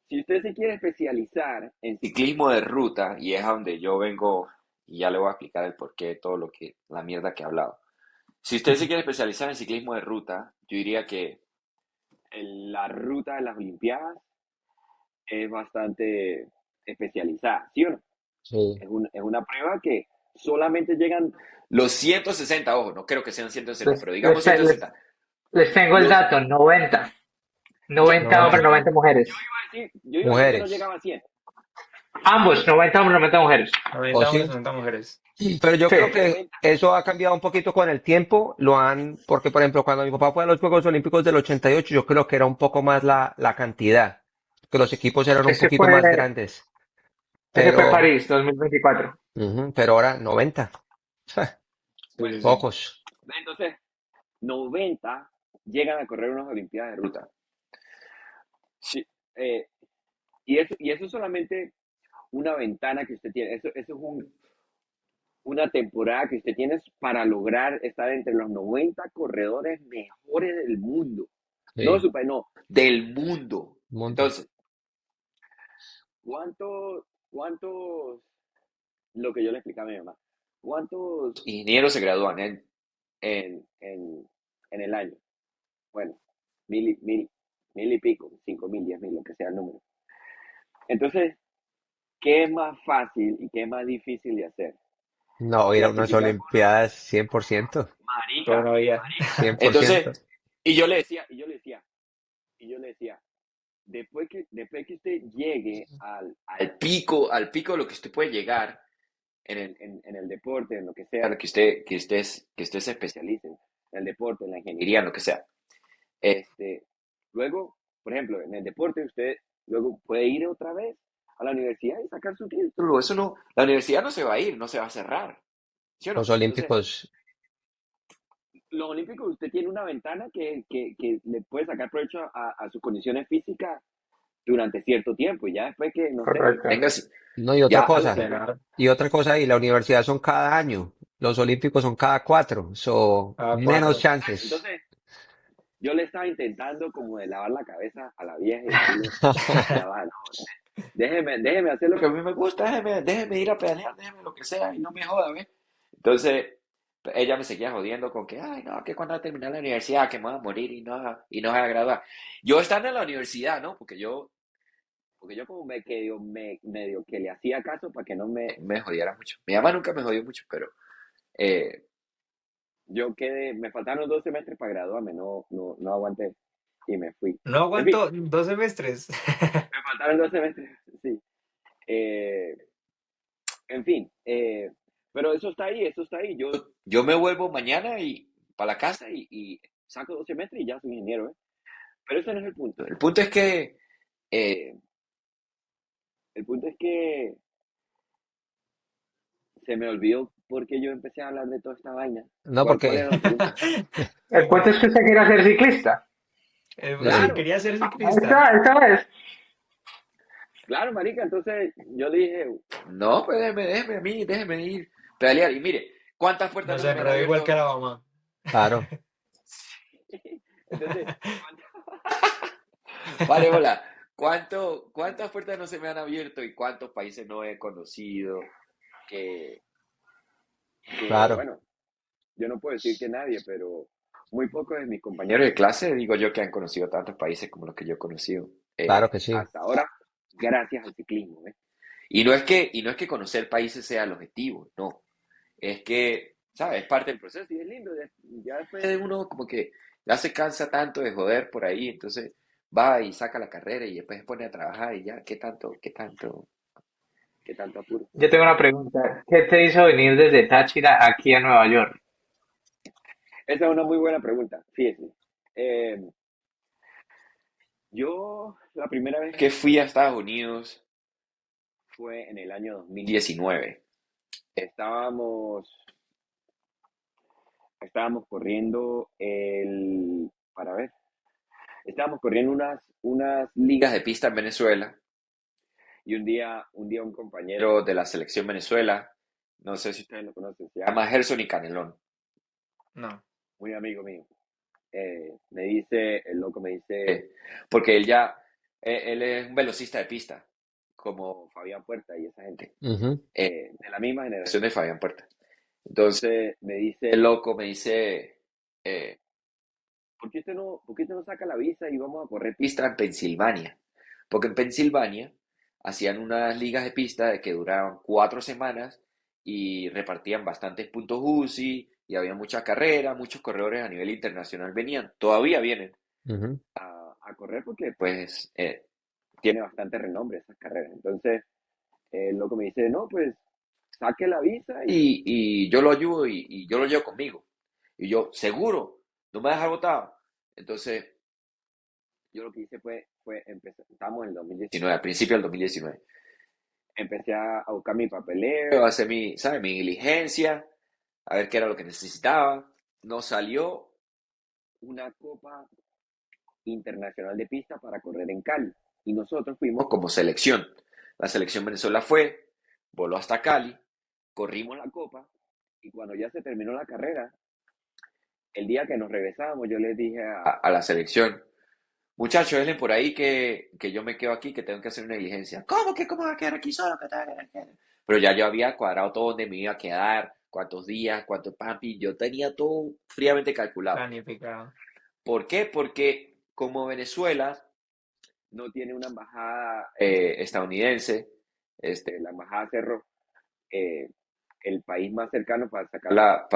[SPEAKER 4] Si usted se quiere especializar en ciclismo de ruta, y es a donde yo vengo, y ya le voy a explicar el porqué de todo la mierda que he hablado. Si usted se quiere especializar en ciclismo de ruta, yo diría que la ruta de las Olimpiadas es bastante especializada, ¿sí o no?
[SPEAKER 2] Sí.
[SPEAKER 4] Es una prueba que solamente llegan los 160, ojo, no creo que sean 160,
[SPEAKER 3] Les,
[SPEAKER 4] pero digamos
[SPEAKER 3] les, les,
[SPEAKER 4] 160.
[SPEAKER 3] les tengo el
[SPEAKER 4] Los,
[SPEAKER 3] dato, 90.
[SPEAKER 4] yo,
[SPEAKER 3] 90
[SPEAKER 2] 90
[SPEAKER 3] hombres, 90
[SPEAKER 4] yo
[SPEAKER 3] mujeres.
[SPEAKER 4] iba a decir, yo iba a decir que no
[SPEAKER 2] mujeres.
[SPEAKER 4] llegaba a 100.
[SPEAKER 3] Ambos, 90 hombres, 90 mujeres.
[SPEAKER 2] ¿O
[SPEAKER 1] 90 hombres,
[SPEAKER 2] sí?
[SPEAKER 1] 90 mujeres.
[SPEAKER 2] Pero yo
[SPEAKER 3] Sí,
[SPEAKER 2] creo que
[SPEAKER 4] 90.
[SPEAKER 2] eso ha cambiado un poquito con el tiempo. Porque por ejemplo, cuando mi papá fue a los Juegos Olímpicos del 88, yo creo que era un poco más la cantidad, que los equipos eran un
[SPEAKER 3] ese
[SPEAKER 2] poquito
[SPEAKER 3] fue,
[SPEAKER 2] más grandes.
[SPEAKER 3] ese fue
[SPEAKER 2] Pero,
[SPEAKER 3] París, 2024.
[SPEAKER 2] pero ahora 90.
[SPEAKER 1] Sí,
[SPEAKER 4] Bueno,
[SPEAKER 1] sí, sí.
[SPEAKER 2] Pocos.
[SPEAKER 4] entonces 90 llegan a correr unas Olimpiadas de ruta. Sí, eh, y eso es solamente una ventana que usted tiene. Eso es una temporada que usted tiene para lograr estar entre los 90 corredores mejores del mundo. No,
[SPEAKER 2] Sí,
[SPEAKER 4] no, del mundo.
[SPEAKER 2] mundo.
[SPEAKER 4] Entonces, ¿cuántos, lo que yo le explicaba a mi mamá, cuántos ingenieros se gradúan en, en, en el año? Bueno, mil y pico, 5.000, 10.000, lo que sea el número. Entonces, ¿qué es más fácil y qué es más difícil de hacer?
[SPEAKER 2] No, ir a unas
[SPEAKER 4] Clasificar con una
[SPEAKER 2] Olimpiadas 100%.
[SPEAKER 4] marica,
[SPEAKER 1] Todavía.
[SPEAKER 4] marica. Entonces,
[SPEAKER 2] 100%.
[SPEAKER 4] y yo le decía, después que usted llegue al pico de lo que usted puede llegar en el deporte, en lo que sea, que usted se especialice, en el deporte, en la ingeniería, en lo que sea. Este, luego, por ejemplo, en el deporte usted luego puede ir otra vez a la universidad y sacar su título. Eso no, la universidad no se va a ir, no se va a cerrar, ¿sí o
[SPEAKER 2] Los
[SPEAKER 4] no? Entonces,
[SPEAKER 2] Olímpicos,
[SPEAKER 4] los olímpicos usted tiene una ventana que le puede sacar provecho a sus condiciones físicas durante cierto tiempo y ya después que, no sé,
[SPEAKER 3] Correcto.
[SPEAKER 4] tengas,
[SPEAKER 2] no,
[SPEAKER 4] ya a los 50.
[SPEAKER 1] Claro.
[SPEAKER 2] y la universidad son cada año, los Olímpicos son cada cuatro,
[SPEAKER 1] Cada
[SPEAKER 2] menos
[SPEAKER 1] cuatro.
[SPEAKER 4] Exacto.
[SPEAKER 2] chances.
[SPEAKER 4] Entonces, yo le estaba intentando como de lavar la cabeza a la vieja y decirle, ya va, no, déjeme hacer lo que a mí me gusta, déjeme ir a pelear, déjeme lo que sea y no me joda, ¿ves? Entonces, ella me seguía jodiendo con que, ay, no, que cuando va a terminar la universidad, que me voy a morir y no voy a graduar. Yo estando en la universidad, ¿no? Porque yo como medio que le hacía caso para que no me jodiera mucho. Mi mamá nunca me jodió mucho, pero eh, me faltaron 2 semestres para graduarme, no aguanté y me fui.
[SPEAKER 1] No
[SPEAKER 4] En fin,
[SPEAKER 1] aguanto 2 semestres.
[SPEAKER 4] me faltaron 2 semestres, sí. Eh, en fin, pero eso está ahí. Yo me vuelvo mañana y para la casa y saco 2 semestres y ya soy ingeniero, ¿eh? Pero ese no es el punto. El punto es que eh, el punto es que se me olvidó por qué yo empecé a hablar de toda esta vaina.
[SPEAKER 2] No,
[SPEAKER 4] ¿Cuál
[SPEAKER 2] porque
[SPEAKER 4] era la pregunta?
[SPEAKER 3] El cuento es que usted quiere ser ciclista.
[SPEAKER 1] Sí,
[SPEAKER 2] sí,
[SPEAKER 4] Claro,
[SPEAKER 1] quería ser
[SPEAKER 3] Ahí
[SPEAKER 1] ciclista.
[SPEAKER 3] está, esta vez.
[SPEAKER 4] claro, marica. Entonces yo dije, no, pues déjeme a mí, déjeme ir pelear. Y mire, ¿cuántas puertas
[SPEAKER 1] Nos
[SPEAKER 4] no se me han
[SPEAKER 1] enredó igual que
[SPEAKER 4] abierto?
[SPEAKER 1] la mamá.
[SPEAKER 2] claro,
[SPEAKER 4] Entonces, vale, hola. ¿Cuántas puertas no se me han abierto y cuántos países no he conocido? Que,
[SPEAKER 2] claro,
[SPEAKER 4] bueno, yo no puedo decir que nadie, pero muy pocos de mis compañeros de clase, digo yo, que han conocido tantos países como los que yo he conocido
[SPEAKER 2] claro que sí.
[SPEAKER 4] hasta ahora, gracias al ciclismo, ¿eh? Y no es que conocer países sea el objetivo, no. Es que, ¿sabes? Es parte del proceso y es lindo. Ya después de uno como que ya se cansa tanto de joder por ahí, entonces va y saca la carrera y después se pone a trabajar y ya, qué tanto apuro?
[SPEAKER 3] Yo tengo una pregunta. ¿Qué te hizo venir desde Táchira aquí a Nueva York?
[SPEAKER 4] Esa es una muy buena pregunta, fíjese. Eh, yo la primera vez que fui a Estados Unidos fue en el año 2019. Estábamos, estábamos corriendo para ver, estábamos corriendo unas ligas de pista en Venezuela y un día un compañero de la selección Venezuela, no sé si ustedes lo conocen, se llama Gerson y Canelón,
[SPEAKER 1] No.
[SPEAKER 4] muy amigo mío. Me dice, el loco me dice, porque él es un velocista de pista, como Fabián Puerta y esa gente,
[SPEAKER 2] Ujú.
[SPEAKER 4] de la misma generación de Fabián Puerta. Entonces me dice el loco, me dice, eh, ¿por qué usted no saca la visa y vamos a correr pista en Pensilvania? Porque en Pensilvania hacían unas ligas de pista de que duraban 4 semanas y repartían bastantes puntos UCI y había muchas carreras, muchos corredores a nivel internacional venían, todavía vienen
[SPEAKER 2] Ujú.
[SPEAKER 4] a correr porque pues tiene bastante renombre esas carreras. Entonces el loco me dice, no, pues saque la visa y yo lo ayudo y yo lo llevo conmigo. Y yo, seguro, no me vas a dejar botado. Entonces yo lo que hice fue empezar, estamos en el 2019, al principio del 2019. Empecé a buscar mi papeleo, a hacer ¿sabes? Mi diligencia, a ver qué era lo que necesitaba. Nos salió una copa internacional de pista para correr en Cali. Y nosotros fuimos como selección. La selección Venezuela fue, voló hasta Cali, corrimos la copa y cuando ya se terminó la carrera, el día que nos regresábamos, yo les dije a la selección, muchachos, denle por ahí que yo me quedo aquí, que tengo que hacer una diligencia. ¿Cómo va a quedar aquí solo? Pero ya yo había cuadrado todo donde me iba a quedar, cuántos días, cuánto pampi, yo tenía todo fríamente calculado.
[SPEAKER 1] Planificado.
[SPEAKER 4] ¿Por qué? Porque como Venezuela no tiene una embajada estadounidense, la embajada cerró, eh, el país más cercano para sacar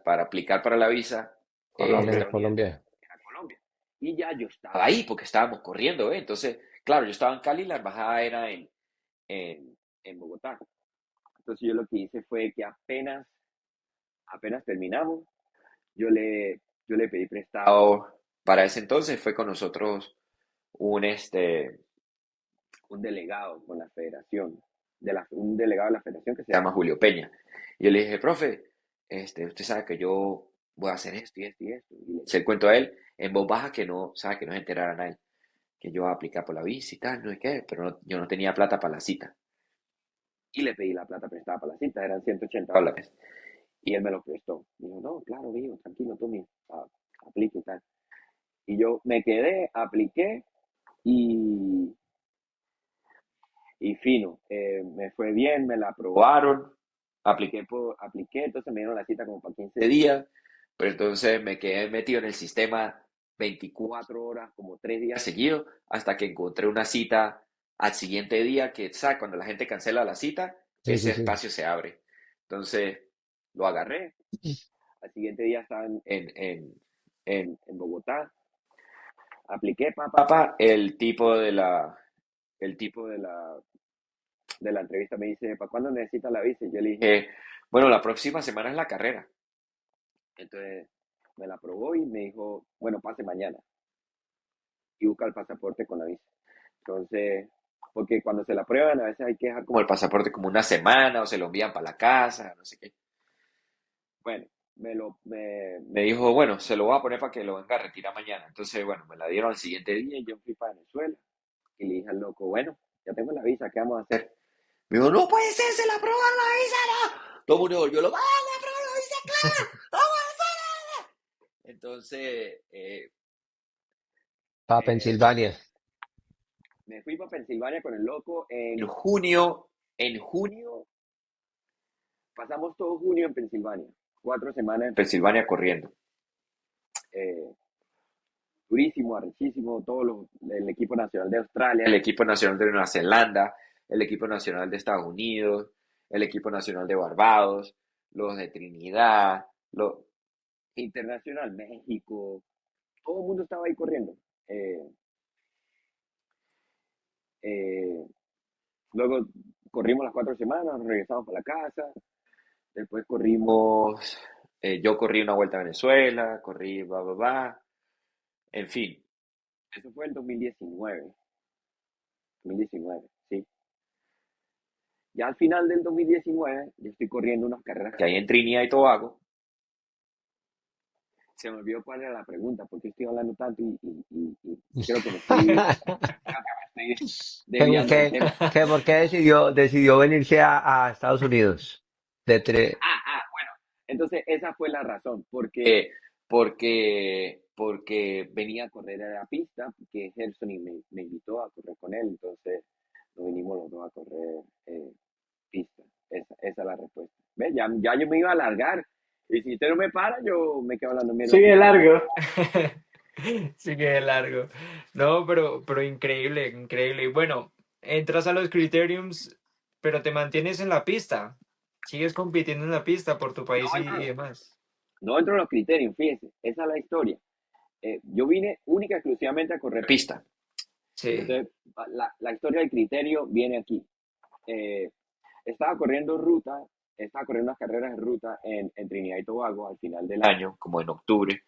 [SPEAKER 4] para aplicar para la visa
[SPEAKER 3] Colombia.
[SPEAKER 4] estadounidense
[SPEAKER 2] Colombia.
[SPEAKER 4] era Colombia. Y ya yo estaba ahí porque estábamos corriendo, ¿eh? Entonces, claro, yo estaba en Cali y la embajada era en Bogotá. Entonces yo lo que hice fue que apenas terminamos, yo le, yo le pedí prestado, para ese entonces fue con nosotros un, este, un delegado con la federación, un delegado de la federación que se llama Julio Peña. Y yo le dije, profe, usted sabe que yo voy a hacer esto y esto y esto. Y le eché el cuento a él en voz baja que no, sabe, que no se enteraran a él, que yo iba a aplicar por la visa y tal, no sé qué, pero yo no tenía plata para la cita. Y le pedí la plata prestada para la cita, eran $180. Y él me lo prestó. Me dijo, no, claro, hijo, tranquilo, tú mismo, aplique y tal. Y yo me quedé, apliqué y fino. Me fue bien, me la aprobaron, apliqué, entonces me dieron la cita como para 15 días, pero entonces me quedé metido en el sistema 24 horas, como 3 días seguidos, hasta que encontré una cita al siguiente día, que, ¿sabes? Cuando la gente cancela la cita,
[SPEAKER 2] Sí,
[SPEAKER 4] ese
[SPEAKER 2] sí, sí.
[SPEAKER 4] espacio se abre. Entonces, lo agarré, al siguiente día estaba en Bogotá, apliqué, papá, el tipo de la entrevista me dice, ¿para cuándo necesita la visa? Y yo le dije, bueno, la próxima semana es la carrera. Entonces me la aprobó y me dijo, bueno, pase mañana y busca el pasaporte con la visa. Entonces porque cuando se la prueban a veces hay que dejar como el pasaporte como una semana o se lo envían para la casa, no sé qué. Bueno, me dijo, bueno, se lo voy a poner para que lo venga a retirar mañana. Entonces, bueno, me la dieron al siguiente día y yo fui para Venezuela y le dije al loco, bueno, ya tengo la visa, ¿qué vamos a hacer? Me dijo, no puede ser, se la aprobaron la visa, no. Todo el mundo volvió, lo, ¡ah, le aprobaron la visa, claro! ¡Vamos a hacerla! Entonces,
[SPEAKER 2] Para
[SPEAKER 4] eh,
[SPEAKER 2] Pensilvania.
[SPEAKER 4] me fui para Pensilvania con el loco en junio, pasamos todo junio en Pensilvania, 4 semanas en Pensilvania corriendo. Eh, Durísimo, arrechísimo, el equipo nacional de Australia, el equipo nacional de Nueva Zelanda, el equipo nacional de Estados Unidos, el equipo nacional de Barbados, los de Trinidad, los internacional México, todo el mundo estaba ahí corriendo. Eh, eh, Luego corrimos las 4 semanas, regresamos para la casa, después corrimos, yo corrí una vuelta a Venezuela, corrí, en fin, eso fue el 2019, sí. Ya al final del 2019, yo estoy corriendo unas carreras que hay en Trinidad y Tobago. Se me olvidó cuál era la pregunta, porque estoy hablando tanto y creo que me estoy desviando del
[SPEAKER 2] ¿Qué,
[SPEAKER 4] tema.
[SPEAKER 2] por qué decidió venirse a Estados Unidos?
[SPEAKER 4] Bueno, entonces esa fue la razón, porque venía a correr a la pista, porque Gerson me invitó a correr con él, entonces nos vinimos los dos a correr pista. Esa es la respuesta. ¿Ves? Ya yo me iba a alargar. Y si usted no me para, yo me quedo hablando mierda aquí
[SPEAKER 3] Sigue
[SPEAKER 4] todo el tiempo.
[SPEAKER 3] largo.
[SPEAKER 1] Sigue de largo. No, pero increíble, increíble. Y bueno, entras a los criteriums, pero te mantienes en la pista. Sigues compitiendo en la pista por tu
[SPEAKER 4] No
[SPEAKER 1] país y
[SPEAKER 4] entro,
[SPEAKER 1] demás.
[SPEAKER 4] no entro en los criterios, fíjese. Esa es la historia. Yo vine única y exclusivamente a correr pista.
[SPEAKER 1] Sí.
[SPEAKER 4] Entonces, la historia del criterio viene aquí. Eh, estaba corriendo ruta, estaba corriendo unas carreras de ruta en Trinidad y Tobago al final del año, como en octubre.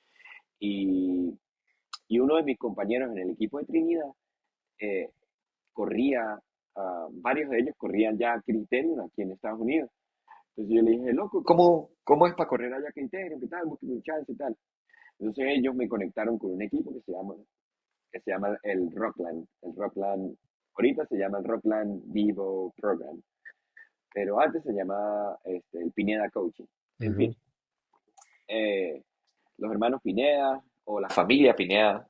[SPEAKER 4] Y, y uno de mis compañeros en el equipo de Trinidad eh, corría, varios de ellos corrían ya Criterium aquí en Estados Unidos. Entonces yo le dije, loco, ¿cómo es para correr allá Criterium? ¿Qué tal? Busque un chance y tal. Entonces ellos me conectaron con un equipo que se llama el Rockland. El Rockland, ahorita se llama el Rockland Vivo Program, pero antes se llamaba el Pineda Coaching. En fin,
[SPEAKER 2] Ujú.
[SPEAKER 4] eh, los hermanos Pineda o la familia Pineda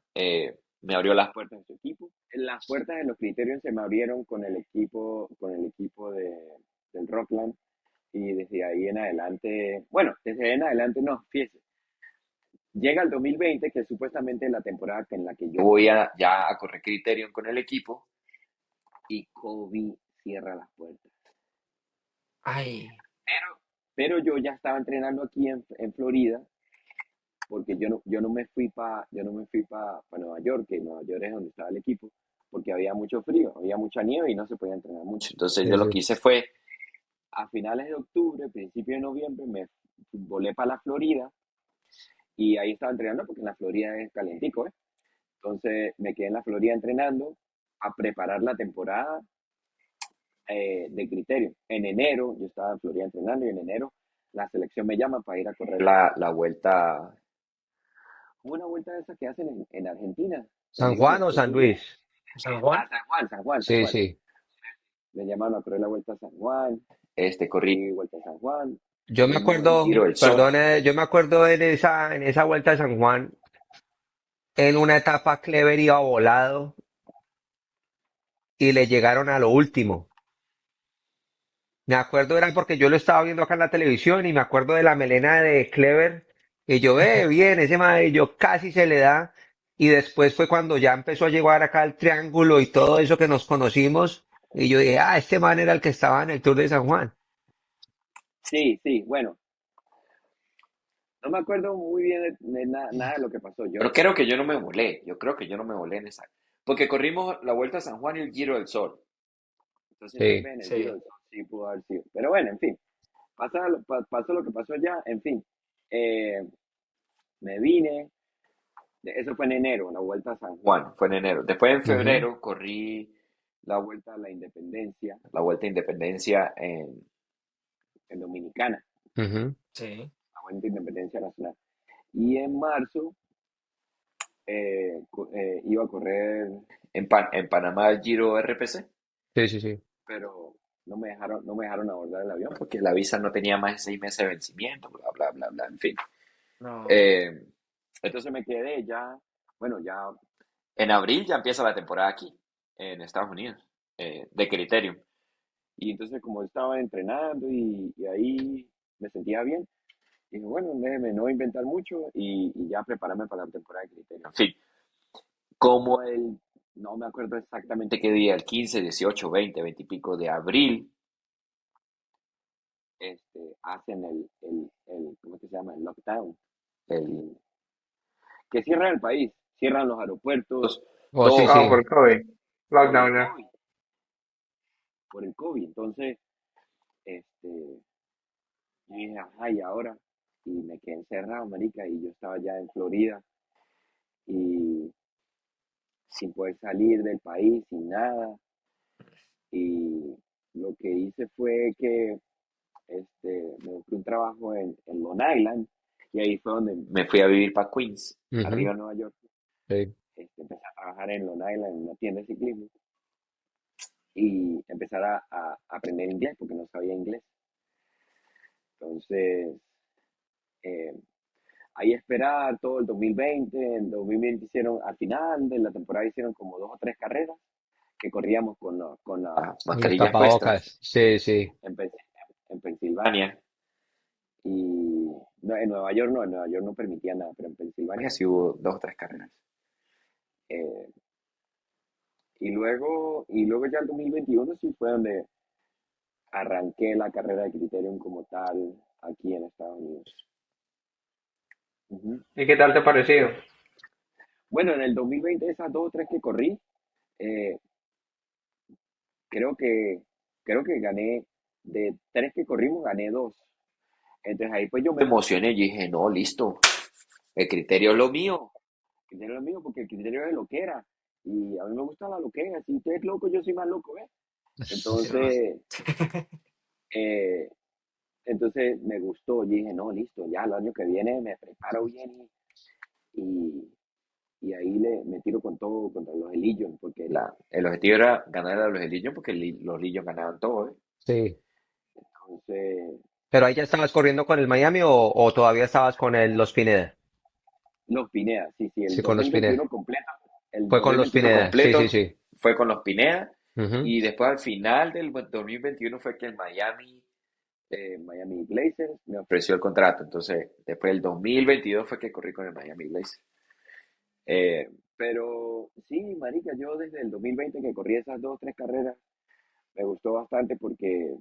[SPEAKER 4] me abrió las puertas de su equipo. Las puertas de los criterios se me abrieron con el equipo del Rockland y desde ahí en adelante, bueno, desde ahí en adelante no, fíjese, llega el 2020, que es supuestamente la temporada en la que yo voy ya a correr Criterion con el equipo y Kobe cierra las puertas.
[SPEAKER 1] Ay,
[SPEAKER 4] Pero yo ya estaba entrenando aquí en Florida porque yo no me fui para Nueva York, que Nueva York es donde estaba el equipo, porque había mucho frío, había mucha nieve y no se podía entrenar mucho. Entonces yo
[SPEAKER 2] Sí,
[SPEAKER 4] lo
[SPEAKER 2] sí.
[SPEAKER 4] que hice fue, a finales de octubre, principio de noviembre, me volé para la Florida y ahí estaba entrenando porque en la Florida es calientico, ¿eh? Entonces me quedé en la Florida entrenando a preparar la temporada de criterio. En enero yo estaba en Florida entrenando y en enero la selección me llama para ir a correr la vuelta, una vuelta de esas que hacen en Argentina. Le
[SPEAKER 2] ¿San
[SPEAKER 4] digo que
[SPEAKER 2] Juan o
[SPEAKER 4] después
[SPEAKER 2] San
[SPEAKER 4] de un día.
[SPEAKER 2] Luis?
[SPEAKER 1] San Juan.
[SPEAKER 4] San Juan, San Juan, San
[SPEAKER 2] Sí,
[SPEAKER 4] Juan.
[SPEAKER 2] sí.
[SPEAKER 4] Me llamaron a correr la vuelta a San Juan. Corrí vuelta a San Juan.
[SPEAKER 2] Yo me
[SPEAKER 4] Corrimos el Giro
[SPEAKER 2] acuerdo,
[SPEAKER 4] del Sol.
[SPEAKER 2] perdone, yo me acuerdo en esa vuelta de San Juan, en una etapa Clever iba volado y le llegaron a lo último. Me acuerdo era porque yo lo estaba viendo acá en la televisión y me acuerdo de la melena de Clever y yo ve bien, ese madre, yo casi se le da y después fue cuando ya empezó a llegar acá al triángulo y todo eso que nos conocimos y yo dije, ah, este man era el que estaba en el Tour de San Juan.
[SPEAKER 4] Sí, sí, bueno. No me acuerdo muy bien de nada de lo que pasó. Pero creo que yo no me volé. Yo creo que yo no me volé en esa. Porque corrimos la Vuelta a San Juan y el Giro del Sol. Entonces tal
[SPEAKER 2] Sí.
[SPEAKER 4] vez en el Giro
[SPEAKER 1] Sí.
[SPEAKER 4] del Sol sí pudo haber sido. Pero bueno, en fin. Pasó lo que pasó ya. En fin. Eh, Me vine. Eso fue en enero, la Vuelta a San Juan. Fue en enero. Después en
[SPEAKER 2] Ujú.
[SPEAKER 4] febrero corrí la Vuelta a Independencia en Dominicana,
[SPEAKER 2] Ujú.
[SPEAKER 1] Sí.
[SPEAKER 4] la Vuelta a Independencia Nacional. Y en marzo iba a correr en Panamá el Giro RPC,
[SPEAKER 2] Sí, sí, sí.
[SPEAKER 4] pero no me dejaron abordar el avión porque la visa no tenía más de 6 meses de vencimiento, bla, bla, bla, bla, en fin.
[SPEAKER 1] No.
[SPEAKER 4] Eh, entonces me quedé ya, bueno, ya en abril ya empieza la temporada aquí, en Estados Unidos, de Criterium. Y entonces como estaba entrenando y ahí me sentía bien, dije, bueno, déjeme no inventar mucho y ya prepararme para la temporada de Criterium. En fin, como no me acuerdo exactamente qué día, el 15, 18, 20, 20 y pico de abril, hacen ¿cómo es que se llama? El lockdown, el, que cierran el país, cierran los aeropuertos,
[SPEAKER 2] Oh, sí,
[SPEAKER 4] todo
[SPEAKER 3] Ah, por
[SPEAKER 2] sí.
[SPEAKER 3] el COVID.
[SPEAKER 4] por el
[SPEAKER 3] Lockdown ya.
[SPEAKER 4] COVID, por el COVID. Entonces, este, yo dije, ajá, y ahora, y me quedé encerrado, marica, y yo estaba ya en Florida y sin poder salir del país, sin nada. Y lo que hice fue que me busqué un trabajo en Long Island y ahí fue donde me fui a vivir para Queens,
[SPEAKER 2] Ujú.
[SPEAKER 4] arriba en Nueva York.
[SPEAKER 2] Sí.
[SPEAKER 4] Empecé a trabajar en Long Island en una tienda de ciclismo y empezar a aprender inglés porque no sabía inglés. Entonces, eh, ahí esperar todo el 2020, en 2020 hicieron, al final de la temporada hicieron como 2 o 3 carreras que corríamos con las
[SPEAKER 2] Los
[SPEAKER 4] mascarillas puestas
[SPEAKER 2] tapabocas. Sí, sí.
[SPEAKER 4] en, en Pensilvania. Y no, en Nueva York no permitía nada, pero en Pensilvania sí hubo 2 o 3 carreras. Eh, y luego ya el 2021 sí fue donde arranqué la carrera de Criterium como tal aquí en Estados Unidos. Ujú.
[SPEAKER 3] ¿Y qué tal te ha parecido?
[SPEAKER 4] Bueno, en el 2020 esas 2 o 3 que corrí, eh, creo que, creo que gané, de 3 que corrimos, gané 2. Entonces ahí pues yo me emocioné, yo dije, no, listo, el criterio es lo mío, el criterio es lo mío porque el criterio es de loquera. Y a mí me gusta la loquera, si usted es loco, yo soy más loco, ¿ves?
[SPEAKER 1] Sí, no.
[SPEAKER 4] Entonces, eh, entonces me gustó, yo dije, no, listo, ya el año que viene me preparo bien y, y ahí me tiro con todo contra los Legion, porque el objetivo era ganar a los Legion porque los Legion ganaban todo, ¿eh?
[SPEAKER 2] Sí.
[SPEAKER 4] Entonces,
[SPEAKER 2] ¿Pero ahí ya estabas corriendo con el Miami o todavía estabas con los Pineda?
[SPEAKER 4] los Pineda, sí, sí,
[SPEAKER 2] Sí, con los Pineda.
[SPEAKER 4] el
[SPEAKER 2] Fue con los
[SPEAKER 4] 2021
[SPEAKER 2] Pineda. Sí, sí,
[SPEAKER 4] completo
[SPEAKER 2] sí.
[SPEAKER 4] fue con los Pineda
[SPEAKER 2] Ujú.
[SPEAKER 4] y después al final del 2021 fue que el Miami Blazers me ofreció el contrato, entonces después del 2022 fue que corrí con el Miami Blazers. Pero sí, marica, yo desde el 2020 que corrí esas 2 o 3 carreras, me gustó bastante porque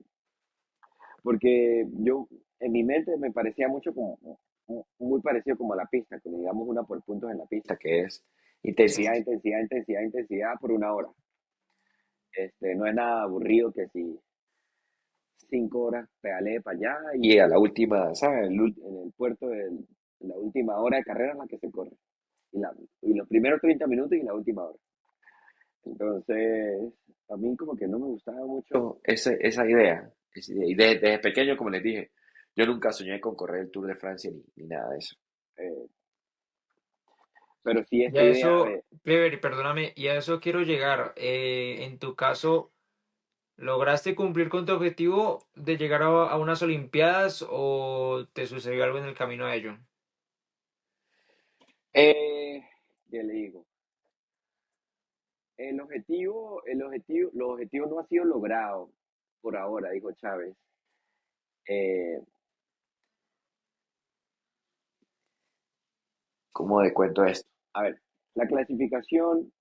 [SPEAKER 4] yo en mi mente me parecía mucho como, muy parecido como a la pista, como digamos una por puntos en la pista, que es
[SPEAKER 1] Sí.
[SPEAKER 4] intensidad, intensidad, intensidad, intensidad por una hora. No es nada aburrido que si 5 horas pedaleé para allá y a la última, ¿sabes? En el puerto, en la última hora de carrera es la que se corre. Y, y los primeros 30 minutos y la última hora. Entonces, a mí como que no me gustaba mucho esa idea. Y desde pequeño, como les dije, yo nunca soñé con correr el Tour de Francia ni nada de eso. Eh, pero sí
[SPEAKER 1] Y
[SPEAKER 4] esta
[SPEAKER 1] a
[SPEAKER 4] idea
[SPEAKER 1] eso,
[SPEAKER 4] de,
[SPEAKER 1] Clever, perdóname, y a eso quiero llegar. En tu caso, ¿lograste cumplir con tu objetivo de llegar a unas Olimpiadas o te sucedió algo en el camino a ello?
[SPEAKER 4] eh, ¿qué le digo? Los objetivos no han sido logrados por ahora, dijo Chávez. Eh, ¿Cómo de cuento esto? A ver, la clasificación,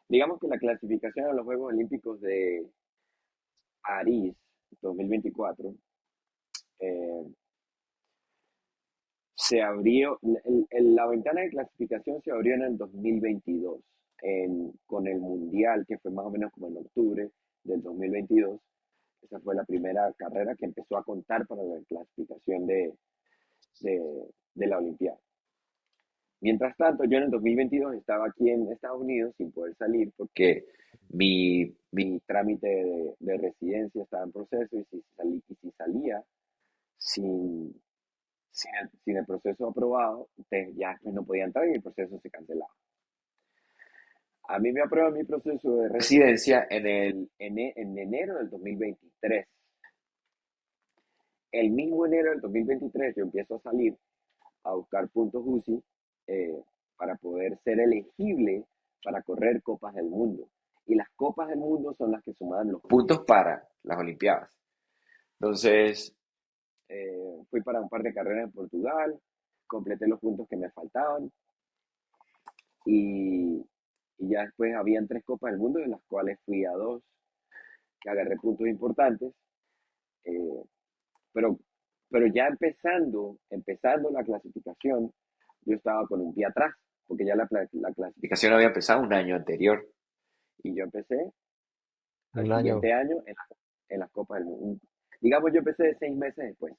[SPEAKER 4] digamos que la clasificación a los Juegos Olímpicos de París 2024 eh, se abrió, la ventana de clasificación se abrió en el 2022 con el Mundial, que fue más o menos como en octubre del 2022. Esa fue la primera carrera que empezó a contar para la clasificación de, de la Olimpiada. Mientras tanto, yo en el 2022 estaba aquí en Estados Unidos sin poder salir porque mi trámite de residencia estaba en proceso y si salía sin, sin el proceso aprobado, ya después no podía entrar y el proceso se cancelaba. A mí me aprueban mi proceso de residencia en enero del 2023. El mismo enero del 2023 yo empiezo a salir a buscar puntos UCI para poder ser elegible para correr Copas del Mundo. Y las Copas del Mundo son las que suman los puntos para las Olimpiadas. Entonces, fui para un par de carreras en Portugal, completé los puntos que me faltaban y, y ya después habían 3 Copas del Mundo, de las cuales fui a 2, que agarré puntos importantes. eh, pero, pero ya empezando la clasificación, yo estaba con un pie atrás, porque ya la clasificación había empezado un año anterior. Y yo empecé al
[SPEAKER 2] Un año.
[SPEAKER 4] siguiente año en las Copas del Mundo. Digamos, yo empecé 6 meses después.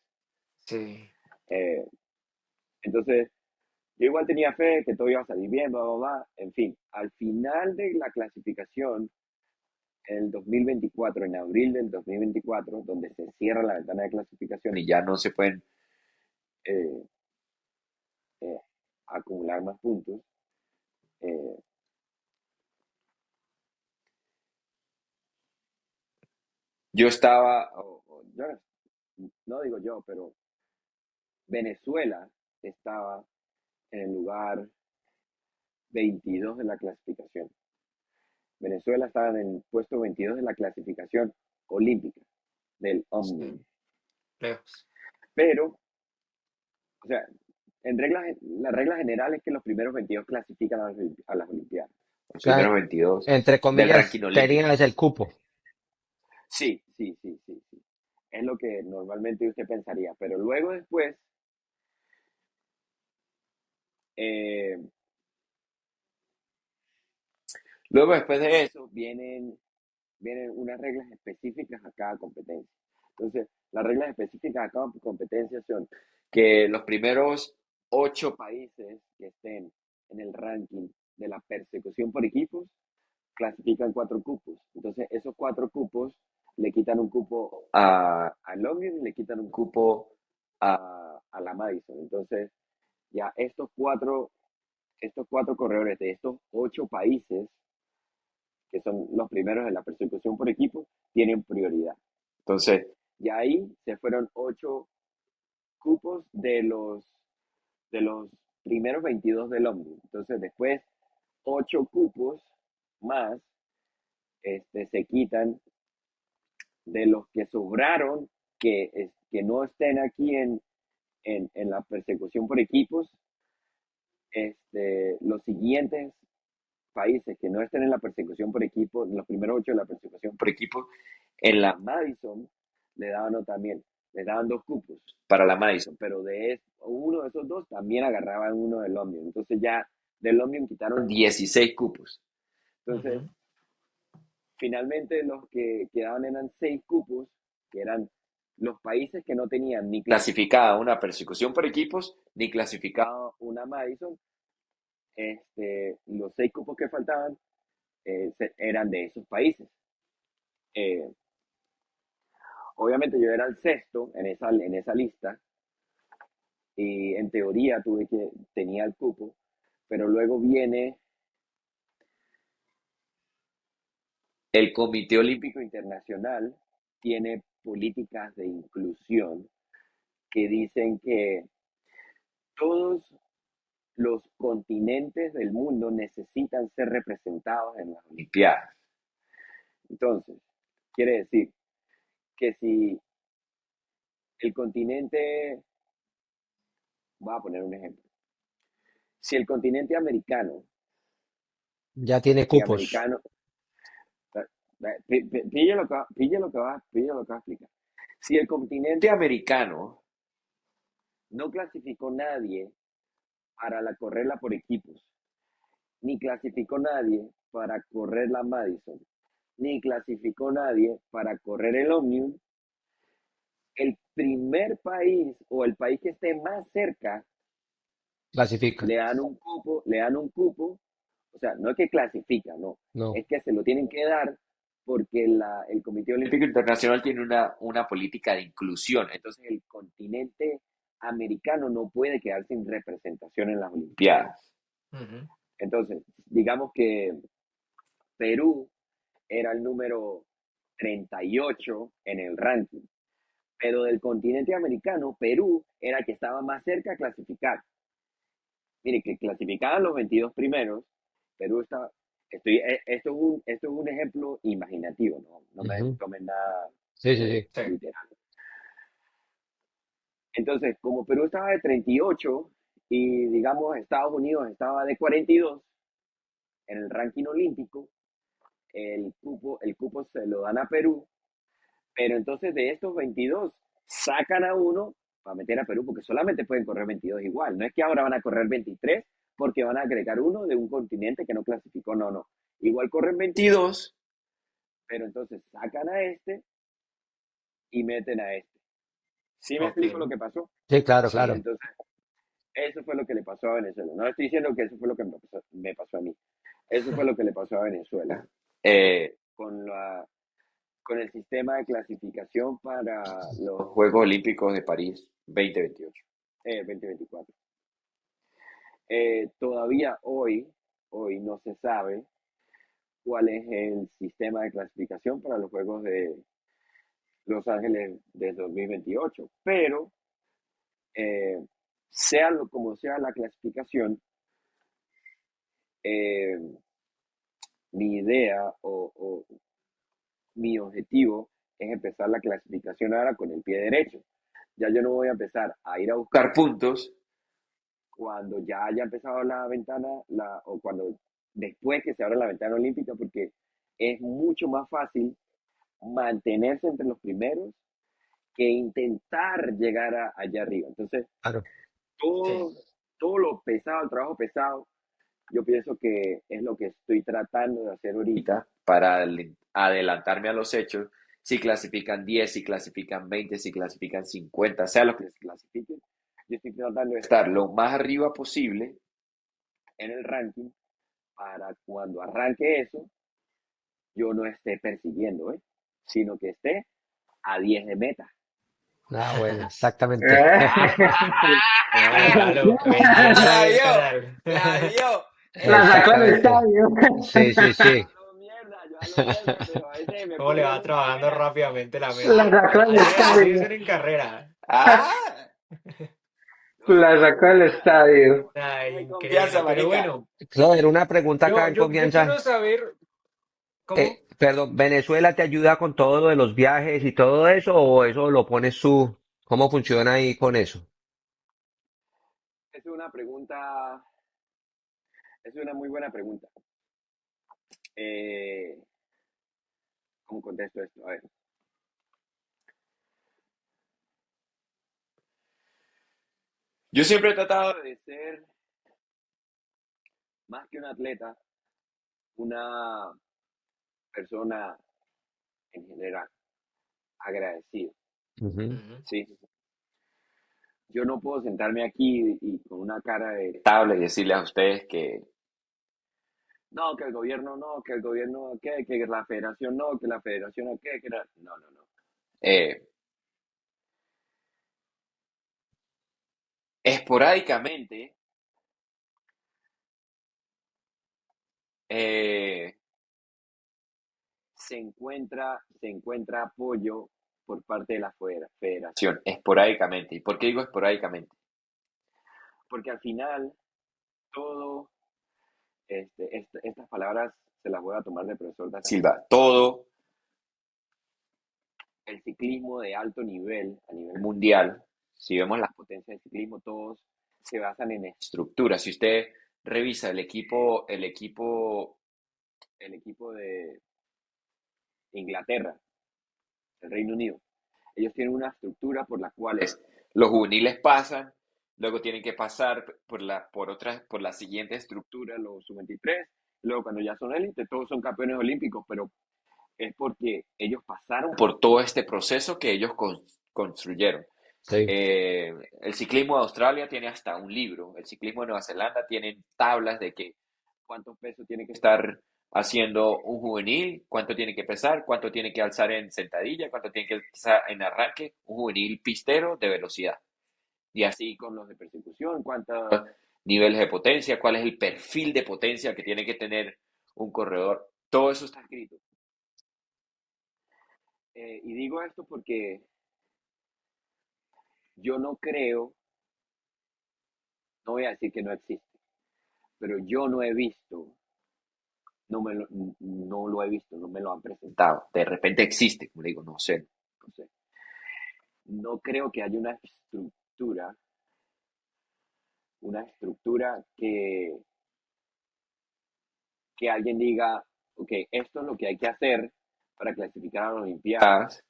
[SPEAKER 1] Sí.
[SPEAKER 4] Eh, entonces, yo igual tenía fe que todo iba a salir bien, bla, bla, bla. En fin, al final de la clasificación, en el 2024, en abril del 2024, donde se cierra la ventana de clasificación y ya no se pueden eh, eh, acumular más puntos, eh, yo estaba, yo no digo yo, pero Venezuela estaba en el lugar 22 de la clasificación. Venezuela estaba en el puesto 22 de la clasificación olímpica del Omnium.
[SPEAKER 1] Sí. Lejos.
[SPEAKER 4] Pero, o sea, la regla general es que los primeros 22 clasifican a las Olimpiadas.
[SPEAKER 2] O
[SPEAKER 4] Los
[SPEAKER 2] sea,
[SPEAKER 4] primeros 22
[SPEAKER 2] entre
[SPEAKER 4] del
[SPEAKER 2] comillas,
[SPEAKER 4] ranking olímpico.
[SPEAKER 2] tenías el cupo.
[SPEAKER 4] Sí, sí, sí, sí, sí. Es lo que normalmente usted pensaría. Pero luego después, eh, de eso, vienen unas reglas específicas a cada competencia. Entonces, las reglas específicas a cada competencia son que los primeros 8 países que estén en el ranking de la persecución por equipos clasifican 4 cupos. Entonces, esos 4 cupos le quitan un cupo a Longin y le quitan un cupo a la Madison. Entonces, ya estos cuatro corredores de estos 8 países, que son los primeros de la persecución por equipo, tienen prioridad. Entonces, ya ahí se fueron 8 cupos de los primeros 22 del Omni. Entonces, después, 8 cupos más se quitan de los que sobraron, que no estén aquí en la persecución por equipos. Los siguientes países que no estén en la persecución por equipo, los primeros 8 de la persecución por equipo, en la Madison les daban 2 cupos para la Madison, pero uno de esos 2 también agarraban uno del Omnium. Entonces ya del Omnium quitaron 16 cupos. Entonces,
[SPEAKER 1] Ujú.
[SPEAKER 4] finalmente los que quedaban eran 6 cupos, que eran los países que no tenían ni clasificada una persecución por equipos, ni clasificada una Madison. Los 6 cupos que faltaban eran de esos países. Eh, Obviamente yo era el sexto en esa lista y en teoría tenía el cupo, pero luego viene el Comité Olímpico Internacional, tiene políticas de inclusión que dicen que todos los continentes del mundo necesitan ser representados en las Olimpiadas. Entonces, quiere decir que si el continente, voy a poner un ejemplo, si el continente americano
[SPEAKER 2] Ya tiene
[SPEAKER 4] y
[SPEAKER 2] cupos.
[SPEAKER 4] americano, pille lo que va a explicar. Si el continente americano no clasificó nadie para correrla por equipos, ni clasificó nadie para correr la Madison, ni clasificó nadie para correr el Omnium, el primer país o el país que esté más cerca
[SPEAKER 2] Clasifica.
[SPEAKER 4] le dan un cupo, o sea, no es que clasifica, no,
[SPEAKER 2] No.
[SPEAKER 4] es que se lo tienen que dar porque el Comité Olímpico Internacional tiene una política de inclusión, entonces el continente americano no puede quedar sin representación en las Olimpiadas.
[SPEAKER 1] Ujú.
[SPEAKER 4] Entonces, digamos que Perú era el número 38 en el ranking, pero del continente americano, Perú era el que estaba más cerca a clasificar. Mire, que clasificaban los 22 primeros, Perú está, esto es un ejemplo imaginativo, no me
[SPEAKER 2] Ujú.
[SPEAKER 4] tomen nada
[SPEAKER 2] Sí, sí, sí.
[SPEAKER 1] Sí.
[SPEAKER 4] literal. Entonces, como Perú estaba de 38 y digamos Estados Unidos estaba de 42 en el ranking olímpico, el cupo se lo dan a Perú, pero entonces de estos 22 sacan a uno para meter a Perú, porque solamente pueden correr 22 igual. No es que ahora van a correr 23 porque van a agregar uno de un continente que no clasificó, no, no. Igual corren 22, pero entonces sacan a este y meten a este. ¿Sí me
[SPEAKER 1] Ok.
[SPEAKER 4] explico lo que pasó?
[SPEAKER 2] Sí, claro,
[SPEAKER 1] Sí.
[SPEAKER 2] claro.
[SPEAKER 4] Entonces, eso fue lo que le pasó a Venezuela. No estoy diciendo que eso fue lo que me pasó a mí. Eso fue lo que le pasó a Venezuela. Con el sistema de clasificación para los Juegos Olímpicos de París 2024. Todavía hoy no se sabe cuál es el sistema de clasificación para los Juegos de Los Ángeles de 2028, pero eh, como sea la clasificación, eh, mi idea o mi objetivo es empezar la clasificación ahora con el pie derecho. Ya yo no voy a empezar a ir a buscar puntos cuando ya haya empezado la ventana, o cuando después que se abra la ventana olímpica, porque es mucho más fácil mantenerse entre los primeros que intentar llegar allá arriba. Entonces,
[SPEAKER 2] Claro.
[SPEAKER 1] Sí.
[SPEAKER 4] todo, todo lo pesado, el trabajo pesado, yo pienso que es lo que estoy tratando de hacer ahorita para adelantarme a los hechos. Si clasifican 10, si clasifican 20, si clasifican 50, sea lo que clasifiquen, yo estoy tratando de estar lo más arriba posible en el ranking para cuando arranque eso, yo no esté persiguiendo, sino que esté a 10 de meta.
[SPEAKER 2] Ah, bueno, exactamente.
[SPEAKER 3] Eh,
[SPEAKER 1] No,
[SPEAKER 3] La
[SPEAKER 1] claro, vendiendo
[SPEAKER 4] La
[SPEAKER 1] ahí el
[SPEAKER 4] vio,
[SPEAKER 1] canal.
[SPEAKER 4] la vio.
[SPEAKER 3] la sacó del
[SPEAKER 2] Exactamente.
[SPEAKER 3] estadio.
[SPEAKER 2] Sí, sí, sí.
[SPEAKER 4] Yo hablo mierda, pero a veces me
[SPEAKER 1] Cómo le
[SPEAKER 4] pone
[SPEAKER 1] va
[SPEAKER 4] uno una
[SPEAKER 1] trabajando
[SPEAKER 4] vena.
[SPEAKER 1] rápidamente la
[SPEAKER 3] La
[SPEAKER 1] mente.
[SPEAKER 3] sacó del
[SPEAKER 1] Así debe ser
[SPEAKER 3] estadio.
[SPEAKER 1] en carrera.
[SPEAKER 4] Ah,
[SPEAKER 3] La sacó del estadio.
[SPEAKER 1] Ay,
[SPEAKER 4] dame confianza,
[SPEAKER 1] increíble. Pero
[SPEAKER 4] marica.
[SPEAKER 1] bueno,
[SPEAKER 2] Claro, una pregunta acá en
[SPEAKER 1] yo quiero
[SPEAKER 2] confianza.
[SPEAKER 1] saber cómo.
[SPEAKER 2] Perdón, ¿Venezuela te ayuda con todo lo de los viajes y todo eso o eso lo pones tú? ¿Cómo funciona ahí con eso?
[SPEAKER 4] Es una pregunta, es una muy buena pregunta. Eh, ¿Cómo contesto esto? A ver. Yo siempre he tratado de ser, más que un atleta, una persona en general, agradecida.
[SPEAKER 2] Ujú.
[SPEAKER 1] Ujú.
[SPEAKER 4] ¿Sí? Yo no puedo sentarme aquí y con una cara de tabla y decirles a ustedes que no, que el gobierno no, que el gobierno qué, que la federación no, que la federación qué, que la... No, no, no. Eh, Esporádicamente eh, se encuentra apoyo por parte de la federación, esporádicamente. ¿Y por qué digo esporádicamente? Porque al final todo, estas palabras se las voy a tomar de profesor da Silva, todo el ciclismo de alto nivel, a nivel mundial, si vemos las potencias del ciclismo, todos se basan en estructuras. Si usted revisa el equipo de Inglaterra, el Reino Unido, ellos tienen una estructura por la cual los juveniles pasan, luego tienen que pasar por la siguiente estructura, los sub-23, luego cuando ya son élite, todos son campeones olímpicos, pero es porque ellos pasaron por todo este proceso que ellos construyeron.
[SPEAKER 2] Sí.
[SPEAKER 4] El ciclismo de Australia tiene hasta un libro. El ciclismo de Nueva Zelanda tiene tablas de que cuántos pesos tiene que estar haciendo un juvenil, cuánto tiene que pesar, cuánto tiene que alzar en sentadilla, cuánto tiene que alzar en arranque, un juvenil pistero de velocidad. Y así con los de persecución, cuántos niveles de potencia, cuál es el perfil de potencia que tiene que tener un corredor. Todo eso está escrito. Y digo esto porque yo no creo, no voy a decir que no existe, pero yo no he visto, no lo he visto, no me lo han presentado. De repente existe, como digo, no sé, no sé. No creo que haya una estructura que alguien diga, ok, esto es lo que hay que hacer para clasificar a las Olimpiadas,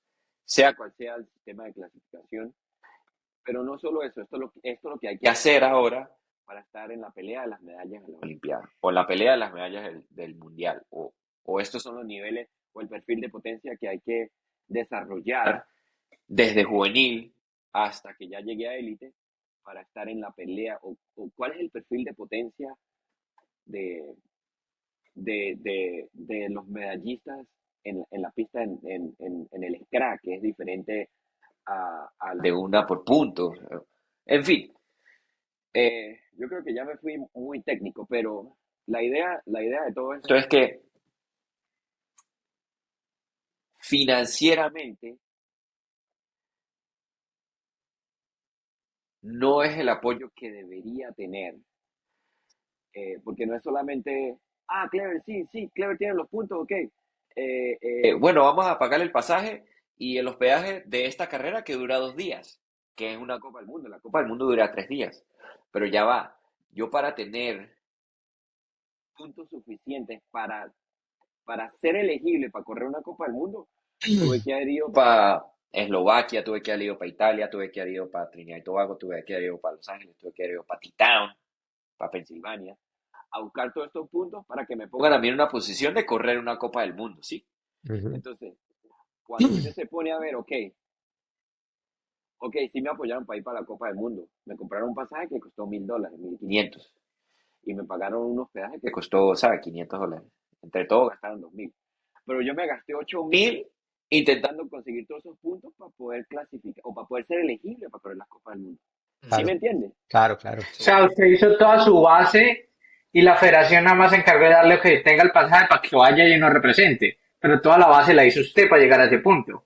[SPEAKER 4] sea cual sea el sistema de clasificación. Pero no solo eso, esto es lo que hay que hacer ahora para estar en la pelea de las medallas de la Olimpiada, o en la pelea de las medallas del Mundial, o estos son los niveles o el perfil de potencia que hay que desarrollar desde juvenil hasta que ya llegue a élite para estar en la pelea, o cuál es el perfil de potencia de, de los medallistas en la pista en el scratch, que es diferente al de una por puntos. En fin, yo creo que ya me fui muy técnico, pero la idea de todo esto es que financieramente no es el apoyo que debería tener, porque no es solamente, Clever, sí, sí, Clever tiene los puntos, ok. Bueno, vamos a pagar el pasaje y el hospedaje de esta carrera que dura 2 días, que es una Copa del Mundo. La Copa del Mundo dura 3 días, pero ya va. Yo para tener puntos suficientes para ser elegible para correr una Copa del Mundo, tuve que haber ido para Eslovaquia, tuve que haber ido para Italia, tuve que haber ido para Trinidad y Tobago, tuve que haber ido para Los Ángeles, tuve que haber ido para T-Town, para Pensilvania, a buscar todos estos puntos para que me pongan a mí en una posición de correr una Copa del Mundo, ¿sí?
[SPEAKER 2] Ujú.
[SPEAKER 4] Entonces, cuando usted se pone a ver, ok, sí me apoyaron para ir para la Copa del Mundo, me compraron un pasaje que costó $1,000, 1,500, y me pagaron un hospedaje que costó, ¿sabes? $500. Entre todos gastaron 2,000. Pero yo me gasté 8,000 intentando conseguir todos esos puntos para poder clasificar o para poder ser elegible para correr las Copas del Mundo. ¿Sí me
[SPEAKER 2] Claro,
[SPEAKER 4] entiendes?
[SPEAKER 2] claro, claro.
[SPEAKER 3] O sea,
[SPEAKER 1] Sí.
[SPEAKER 3] usted hizo toda su base y la federación nada más se encargó de darle que tenga el pasaje para que vaya y nos represente. Pero toda la base la hizo usted para llegar a ese punto.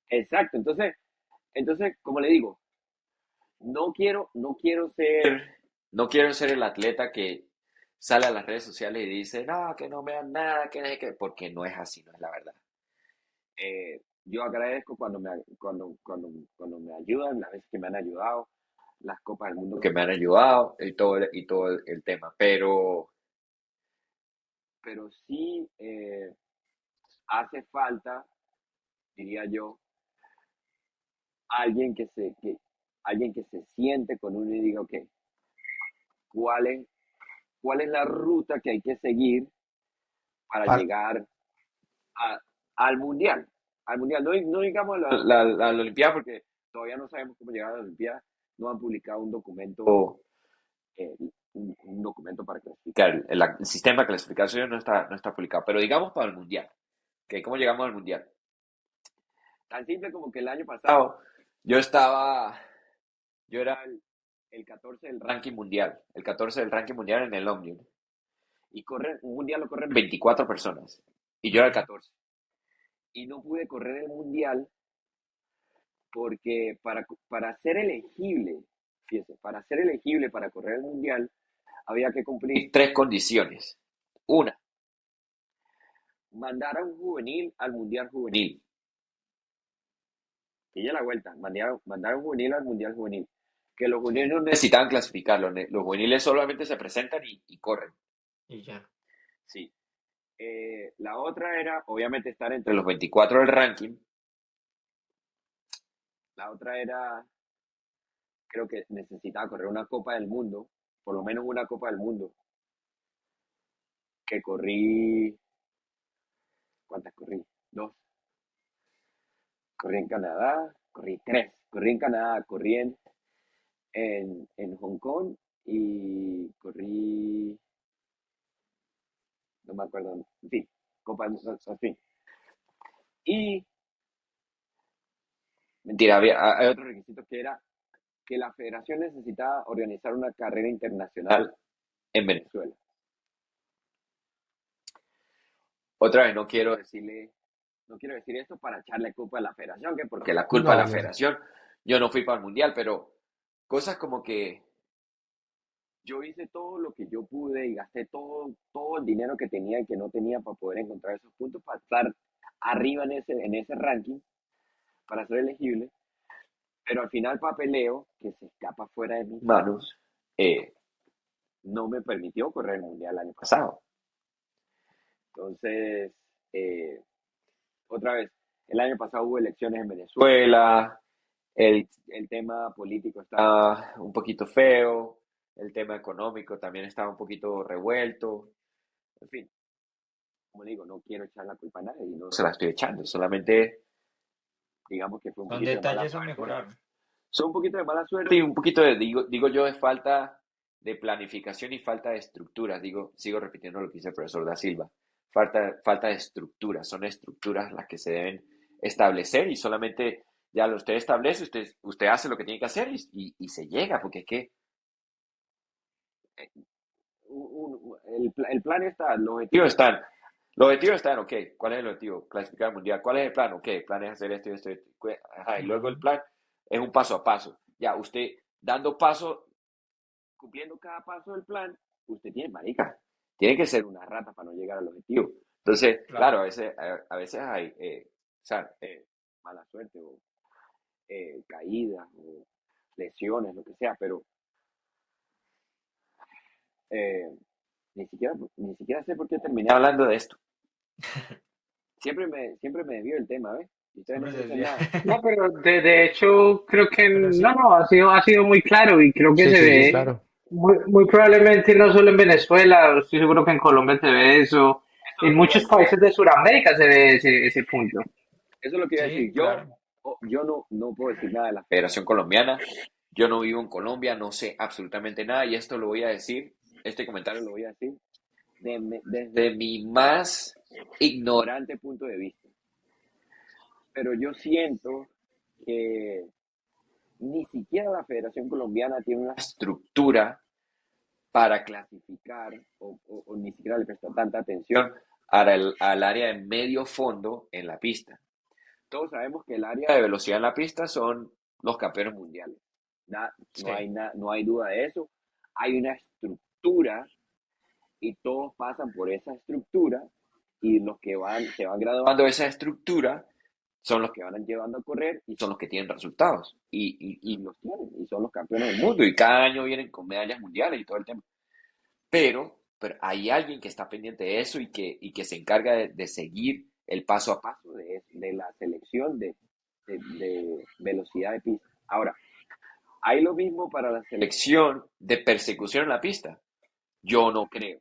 [SPEAKER 4] Exacto. Entonces, como le digo, no quiero ser el atleta que sale a las redes sociales y dice, no, que no me dan nada, porque no es así, no es la verdad. Yo agradezco cuando me ayudan, las veces que me han ayudado, las Copas del Mundo que me han ayudado y todo el tema. Pero sí hace falta, diría yo, alguien alguien que se siente con uno y diga, ok, ¿cuál es, cuál es la ruta que hay que seguir para
[SPEAKER 2] Pa-
[SPEAKER 4] llegar a- al mundial? Al mundial, no digamos la Olimpiada, porque todavía no sabemos cómo llegar a la Olimpiada. No han publicado un documento para clasificar. El sistema de clasificación no está publicado, pero digamos para el mundial. ¿Ok? ¿Cómo llegamos al mundial? Tan simple como que el año pasado yo estaba, yo era el 14 del ranking mundial, el 14 del ranking mundial en el Omnium. Y un mundial lo corren 24 personas. Y yo era el
[SPEAKER 1] Ujú.
[SPEAKER 4] 14. Y no pude correr el mundial porque para ser elegible, fíjese, para ser elegible para correr el mundial, había que cumplir 3 condiciones. Una, mandar a un juvenil al mundial juvenil. Y ya la vuelta, mandar a un juvenil al mundial juvenil. Que los juveniles
[SPEAKER 1] Sí.
[SPEAKER 4] no necesitaban clasificarlo, los juveniles solamente se presentan y corren.
[SPEAKER 1] Y ya.
[SPEAKER 4] Sí. La otra era, obviamente, estar entre los 24 del ranking. La otra era, creo que necesitaba correr una Copa del Mundo, por lo menos una Copa del Mundo, que corrí, ¿cuántas corrí? Dos. Corrí en Canadá, corrí tres. Corrí en Canadá, corrí en Hong Kong y corrí, no me acuerdo, en fin, Copa, en fin. Y, mentira, hay otro requisito que era que la federación necesitaba organizar una carrera internacional en Venezuela. Otra vez, no quiero decir esto para echarle culpa a la federación, que porque la culpa de
[SPEAKER 2] No,
[SPEAKER 4] la
[SPEAKER 2] no.
[SPEAKER 4] federación, yo no fui para el mundial, pero cosas como que yo hice todo lo que yo pude y gasté todo el dinero que tenía y que no tenía para poder encontrar esos puntos, para estar arriba en ese ranking, para ser elegible, pero al final papeleo, que se escapa fuera de mis manos, no me permitió correr el mundial el año pasado. Entonces, otra vez, el año pasado hubo elecciones en Venezuela, el tema político estaba un poquito feo, el tema económico también estaba un poquito revuelto, en fin, como digo, no quiero echar la culpa a nadie y no se la estoy echando, solamente digamos que fue un
[SPEAKER 1] Son
[SPEAKER 4] poquito de mala
[SPEAKER 1] detalles a
[SPEAKER 4] suerte.
[SPEAKER 1] mejorar.
[SPEAKER 4] Son un poquito de mala suerte y un poquito de, digo yo, de falta de planificación y falta de estructuras. Sigo repitiendo lo que dice el profesor Da Silva. Falta de estructuras. Son estructuras las que se deben establecer y solamente ya lo usted establece, usted hace lo que tiene que hacer y se llega, porque es que el plan está, los objetivos están. Los objetivos están, ok, ¿cuál es el objetivo? Clasificar al mundial. ¿Cuál es el plan? Ok, el plan es hacer esto y esto. Ajá, y luego el
[SPEAKER 1] Ujú.
[SPEAKER 4] plan es un paso a paso. Ya, usted dando paso, cumpliendo cada paso del plan, usted tiene marica. Tiene que ser una rata para no llegar al objetivo. Entonces, claro,
[SPEAKER 1] Claro.
[SPEAKER 4] a veces hay o sea, mala suerte o caídas o lesiones, lo que sea, pero eh, ni siquiera sé por qué terminé hablando de esto. Siempre me desvío el tema, ¿ves? Y ustedes no
[SPEAKER 1] Siempre
[SPEAKER 4] me
[SPEAKER 1] se
[SPEAKER 4] dicen
[SPEAKER 1] desvía.
[SPEAKER 4] nada.
[SPEAKER 3] No, pero de hecho creo que
[SPEAKER 1] Pero
[SPEAKER 3] no,
[SPEAKER 1] sí.
[SPEAKER 3] no, ha sido muy claro y creo que
[SPEAKER 2] Sí,
[SPEAKER 3] se
[SPEAKER 2] sí, sí,
[SPEAKER 3] ve
[SPEAKER 1] Sí.
[SPEAKER 2] claro.
[SPEAKER 3] muy probablemente no solo en Venezuela, estoy seguro que en Colombia se ve eso,
[SPEAKER 4] Eso es
[SPEAKER 3] en
[SPEAKER 4] lo que iba a
[SPEAKER 3] muchos
[SPEAKER 4] decir.
[SPEAKER 3] países de Sudamérica se ve ese punto.
[SPEAKER 4] Eso es lo que iba a
[SPEAKER 1] Sí,
[SPEAKER 4] decir. Yo,
[SPEAKER 1] claro.
[SPEAKER 4] yo no puedo decir nada de la Federación Colombiana. Yo no vivo en Colombia, no sé absolutamente nada y esto lo voy a decir, este comentario lo voy a decir desde mi más ignorante punto de vista. Pero yo siento que ni siquiera la Federación Colombiana tiene una estructura para clasificar o ni siquiera le presta tanta atención al área de medio fondo en la pista. Todos sabemos que el área de velocidad en la pista son los campeones mundiales.
[SPEAKER 1] Sí.
[SPEAKER 4] No hay duda de eso. Hay una estructura y todos pasan por esa estructura y los que se van graduando de esa estructura son los que van llevando a correr y son los que tienen resultados y los tienen y son los campeones del mundo y cada año vienen con medallas mundiales y todo el tema. Pero hay alguien que está pendiente de eso y que se encarga de seguir el paso a paso de la selección de velocidad de pista. Ahora, ¿hay lo mismo para la selección de persecución en la pista? Yo no creo.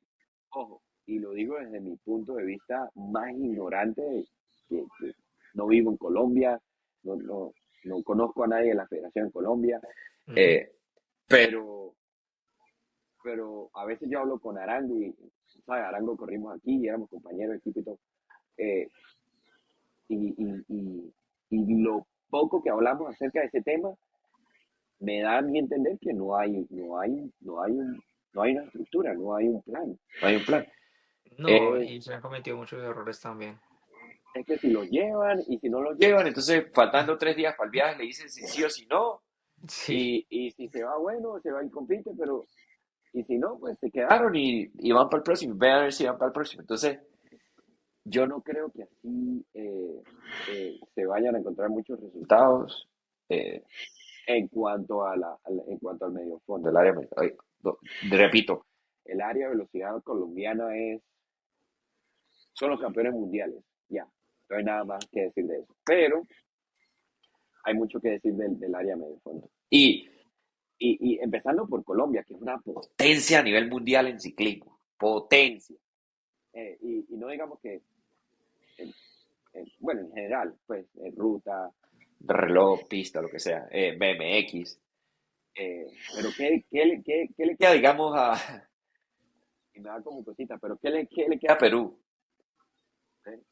[SPEAKER 4] Ojo, y lo digo desde mi punto de vista más ignorante, que no vivo en Colombia, no conozco a nadie de la Federación en Colombia,
[SPEAKER 1] Ujú.
[SPEAKER 4] eh, pero a veces yo hablo con Arango y, ¿sabes? Arango corrimos aquí y éramos compañeros de equipo y todo. eh, y lo poco que hablamos acerca de ese tema me da a mí entender que no hay una estructura, no hay un plan, no hay un plan.
[SPEAKER 1] No,
[SPEAKER 4] Es,
[SPEAKER 1] y se han cometido muchos errores también.
[SPEAKER 4] es que si lo llevan y si no lo llevan, entonces faltando 3 días para el viaje le dicen si sí o si no,
[SPEAKER 1] Sí.
[SPEAKER 4] y si se va bueno, se va y compite, pero y si no, pues se quedaron y van para el próximo, vean a ver si van para el próximo. Entonces, yo no creo que así se vayan a encontrar muchos resultados eh, en cuanto al medio fondo, repito, el área de velocidad colombiana son los campeones mundiales, ya, no hay nada más que decir de eso, pero hay mucho que decir del área medio fondo. Y empezando por Colombia, que es una potencia a nivel mundial en ciclismo, potencia. Y no digamos que, bueno, en general, pues, en ruta, de reloj, pista, lo que sea, BMX. Pero ¿qué le queda, digamos, y me da como cosita, pero qué le queda a Perú?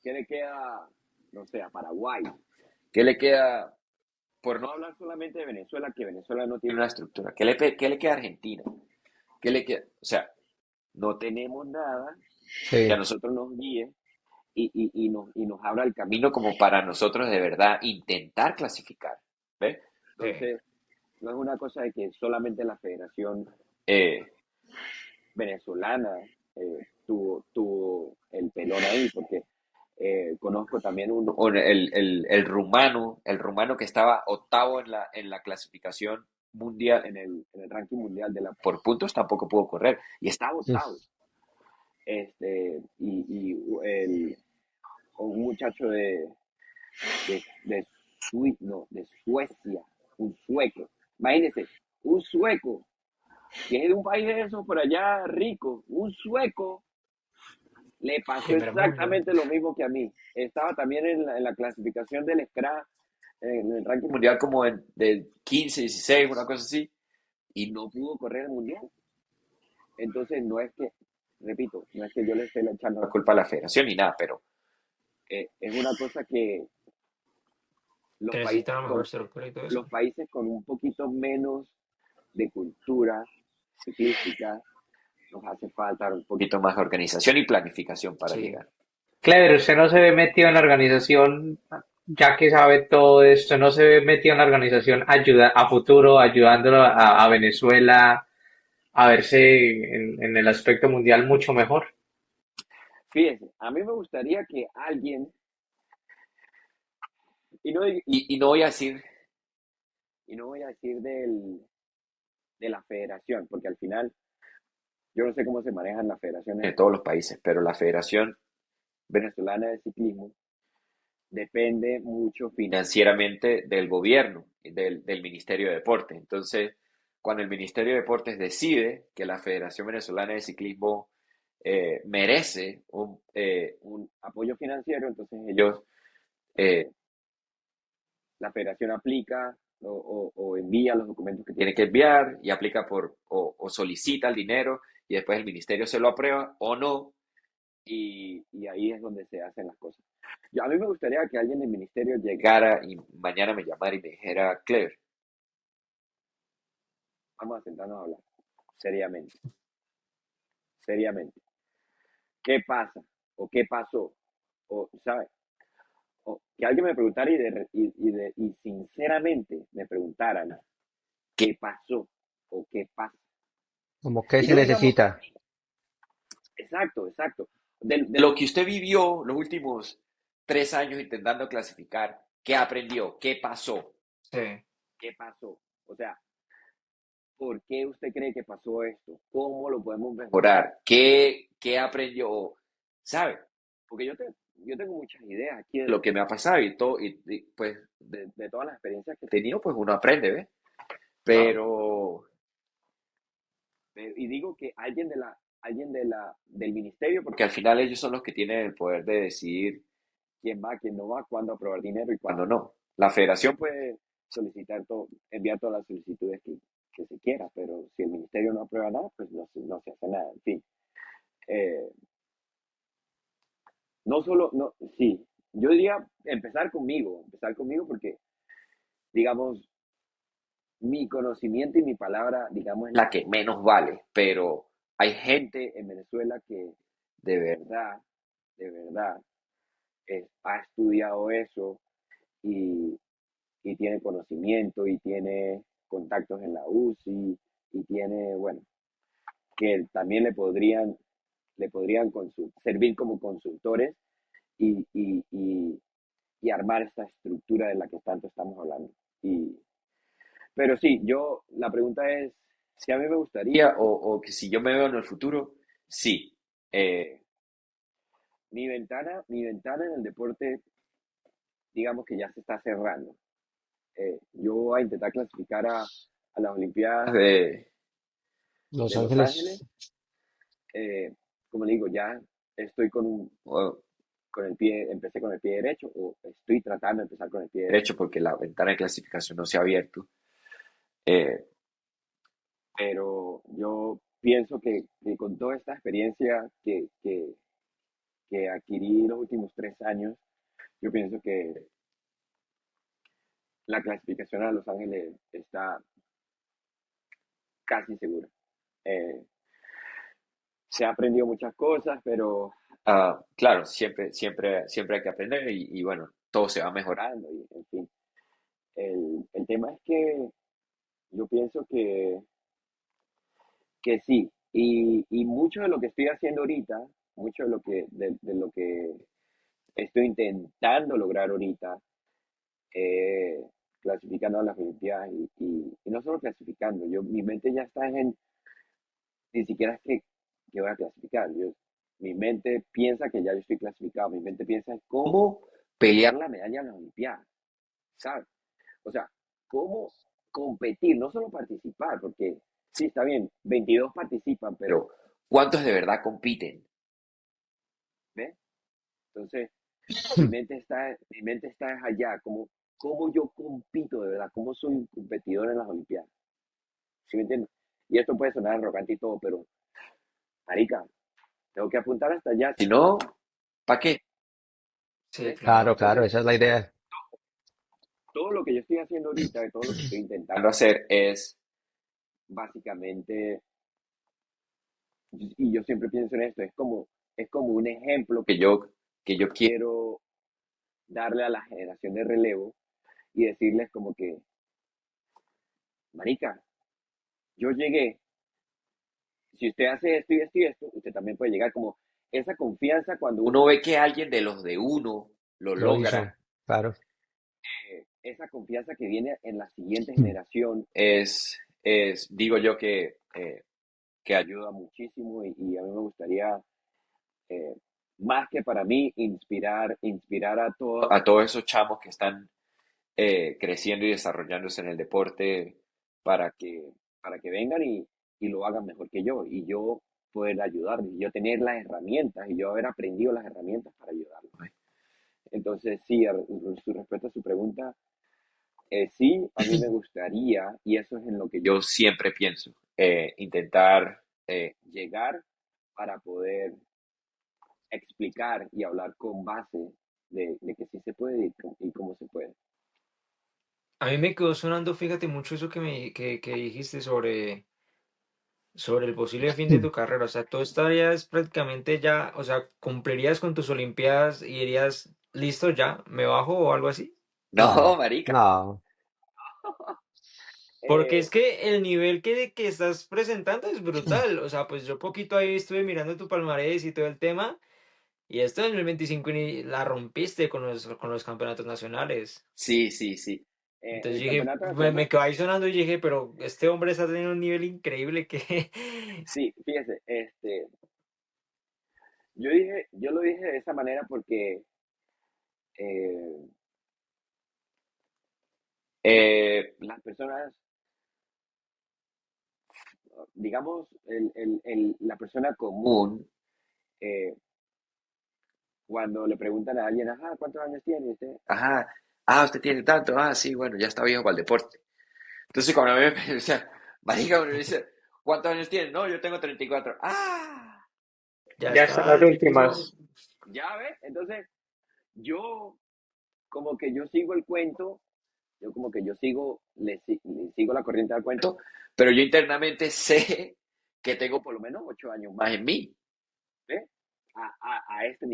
[SPEAKER 4] ¿Qué le queda, no sé, a Paraguay? ¿Qué le queda, por no hablar solamente de Venezuela, que Venezuela no tiene una estructura? ¿Qué le queda a Argentina? ¿Qué le queda? O sea, no tenemos nada que a
[SPEAKER 2] Sí,
[SPEAKER 4] nosotros nos guíe y nos abra el camino como para nosotros de verdad intentar clasificar. ¿Ves?
[SPEAKER 1] Sí.
[SPEAKER 4] Entonces, no es una cosa de que solamente la federación eh, venezolana tuvo el pelón ahí, porque conozco también el rumano que estaba octavo en la clasificación mundial, en el ranking mundial por puntos, tampoco pudo correr y estaba
[SPEAKER 2] mm,
[SPEAKER 4] octavo. Y un muchacho de Suecia, un sueco. Imagínense, un sueco que es de un país de esos por allá rico, un sueco le pasó
[SPEAKER 1] Primer mundo.
[SPEAKER 4] exactamente lo mismo que a mí. Estaba también en la clasificación del SCRA, en el ranking mundial como de 15, 16, una cosa así, y no pudo correr el mundial. Entonces, no es que, repito, no es que yo le esté echando la culpa a la federación ni nada, pero es una cosa que
[SPEAKER 1] Se
[SPEAKER 4] los
[SPEAKER 1] necesita
[SPEAKER 4] países
[SPEAKER 1] una mejor
[SPEAKER 4] con,
[SPEAKER 1] estructura y todo eso.
[SPEAKER 4] los países con un poquito menos de cultura ciclística nos hace falta un poquito más de organización y planificación para
[SPEAKER 1] Sí.
[SPEAKER 4] llegar.
[SPEAKER 3] Clever, usted no se ve metido en la organización, ya que sabe todo esto, no se ve metido en la organización ayuda a futuro, ayudándolo a Venezuela a verse en el aspecto mundial mucho mejor.
[SPEAKER 4] Fíjense, a mí me gustaría que alguien, y no voy a decir, y no voy a decir de la federación, porque al final yo no sé cómo se manejan las federaciones de todos los países, pero la Federación Venezolana de Ciclismo depende mucho financieramente del gobierno, del Ministerio de Deportes. Entonces, cuando el Ministerio de Deportes decide que la Federación Venezolana de Ciclismo merece un apoyo financiero, entonces ellos, eh, la federación aplica o envía los documentos que tiene que enviar y aplica o solicita el dinero y después el ministerio se lo aprueba o no y ahí es donde se hacen las cosas. A mí me gustaría que alguien del ministerio llegara y mañana me llamara y me dijera, Clever, vamos a sentarnos a hablar seriamente, seriamente. ¿Qué pasa? ¿O qué pasó? O, ¿sabes? O que alguien me preguntara y sinceramente me preguntaran qué pasó o qué pasa.
[SPEAKER 2] como que
[SPEAKER 4] Y
[SPEAKER 2] se
[SPEAKER 4] no digamos,
[SPEAKER 2] necesita.
[SPEAKER 4] exacto, exacto. De lo que usted vivió los últimos 3 años intentando clasificar, ¿qué aprendió? ¿Qué pasó?
[SPEAKER 1] Sí.
[SPEAKER 4] ¿Qué pasó? O sea, ¿por qué usted cree que pasó esto? ¿Cómo lo podemos mejorar? ¿Qué aprendió? ¿Sabe? Porque yo tengo muchas ideas aquí de lo que me ha pasado y todo, y, pues de todas las experiencias que he tenido, pues uno aprende, ¿ves?
[SPEAKER 1] Claro.
[SPEAKER 4] Pero, y digo que alguien del ministerio, porque al final ellos son los que tienen el poder de decidir quién va, quién no va, cuándo aprobar dinero y cuándo no. La federación puede solicitar todo, enviar todas las solicitudes que se quiera, pero si el ministerio no aprueba nada, pues no se hace nada. En fin, eh, no solo, no, sí, yo diría empezar conmigo porque, digamos, mi conocimiento y mi palabra, digamos, es la que menos vale, pero hay gente en Venezuela que de verdad, de verdad, ha estudiado eso y, y tiene conocimiento y tiene contactos en la UCI y tiene, bueno, que también le podrían servir como consultores y armar esta estructura de la que tanto estamos hablando. Pero sí, la pregunta es, si a mí me gustaría o que si yo me veo en el futuro, sí. Eh, mi ventana en el deporte, digamos que ya se está cerrando. Yo voy a intentar clasificar a las Olimpiadas
[SPEAKER 2] Los
[SPEAKER 4] de Los
[SPEAKER 2] Ángeles,
[SPEAKER 4] Ángeles. Como le digo, ya estoy empecé con el pie derecho, o estoy tratando de empezar con el pie derecho porque la ventana de clasificación no se ha abierto. Eh, pero yo pienso que con toda esta experiencia que adquirí los últimos 3 años, yo pienso que la clasificación a Los Ángeles está casi segura. Eh, Se ha aprendido muchas cosas, pero claro, siempre hay que aprender y bueno, todo se va mejorando y en fin. El tema es que yo pienso que sí, y mucho de lo que estoy haciendo ahorita, mucho de lo que estoy intentando lograr ahorita, eh, clasificando a las Olimpiadas y no solo clasificando, mi mente ya está en, ni siquiera es que voy a clasificar, mi mente piensa que ya yo estoy clasificado, mi mente piensa en cómo pelear la medalla en las Olimpiadas, ¿sabes? O sea, cómo competir, no solo participar, porque sí, está bien, 22 participan, pero ¿cuántos de verdad compiten? ¿Ves? Entonces, mi mente está allá, cómo yo compito de verdad, cómo soy un competidor en las Olimpiadas. ¿Sí me entiendes? Y esto puede sonar arrogante y todo, pero, marica, tengo que apuntar hasta allá. Si no, ¿para qué?
[SPEAKER 1] Sí,
[SPEAKER 4] ¿Ves?
[SPEAKER 1] claro.
[SPEAKER 2] Claro, claro,
[SPEAKER 4] Entonces,
[SPEAKER 2] esa es la idea.
[SPEAKER 4] todo lo que yo estoy haciendo ahorita, y todo lo que estoy intentando hacer es básicamente, y yo siempre pienso en esto, es como un ejemplo que yo quiero darle a la generación de relevo y decirles como que, marica, yo llegué, si usted hace esto y esto y esto, usted también puede llegar como esa confianza cuando uno ve que alguien de los de uno lo
[SPEAKER 2] Lo hizo,
[SPEAKER 4] logra,
[SPEAKER 2] claro.
[SPEAKER 4] esa confianza que viene en la siguiente generación digo yo que ayuda muchísimo y a mí me gustaría, eh, más que para mí, inspirar a todos esos chamos que están creciendo y desarrollándose en el deporte para que vengan y lo hagan mejor que yo y yo poder ayudarles, y yo tener las herramientas y yo haber aprendido las herramientas para ayudarlos. Entonces, sí, su respuesta a su pregunta, sí, a mí me gustaría, y eso es en lo que yo siempre pienso, intentar llegar para poder explicar y hablar con base de que sí se puede y cómo se puede.
[SPEAKER 1] A mí me quedó sonando, fíjate, mucho eso que dijiste sobre el posible fin de tu carrera. O sea, tú estarías prácticamente ya, o sea, cumplirías con tus Olimpiadas y irías listo ya, me bajo o algo así.
[SPEAKER 4] No,
[SPEAKER 2] No,
[SPEAKER 4] marica.
[SPEAKER 2] no.
[SPEAKER 1] Porque
[SPEAKER 4] Eh,
[SPEAKER 1] es que el nivel que estás presentando es brutal. O sea, pues yo poquito ahí estuve mirando tu palmarés y todo el tema. Y esto en el 25 la rompiste con los campeonatos nacionales.
[SPEAKER 4] sí, sí, sí. En
[SPEAKER 1] Entonces
[SPEAKER 4] el
[SPEAKER 1] yo dije,
[SPEAKER 4] campeonato
[SPEAKER 1] me
[SPEAKER 4] nacional,
[SPEAKER 1] quedó ahí sonando y dije, pero este hombre está teniendo un nivel increíble que...
[SPEAKER 4] sí, fíjese, yo lo dije de esa manera porque eh, las personas, digamos, la persona común, eh, cuando le preguntan a alguien, ajá, ¿cuántos años tiene usted? Ajá, usted tiene tanto, sí, bueno, ya está viejo para el deporte. Entonces, cuando a mí me decía, marica, uno dice, ¿cuántos años tiene? No, yo tengo 34. ¡Ah!
[SPEAKER 1] Ya
[SPEAKER 3] Ya están
[SPEAKER 1] está
[SPEAKER 3] las
[SPEAKER 1] el típico...
[SPEAKER 3] últimas.
[SPEAKER 4] Ya ves, entonces yo como que yo sigo el cuento, yo como que yo sigo, le sigo la corriente del cuento, pero yo internamente sé que tengo por lo menos 8 años más en mí, ¿ves? A este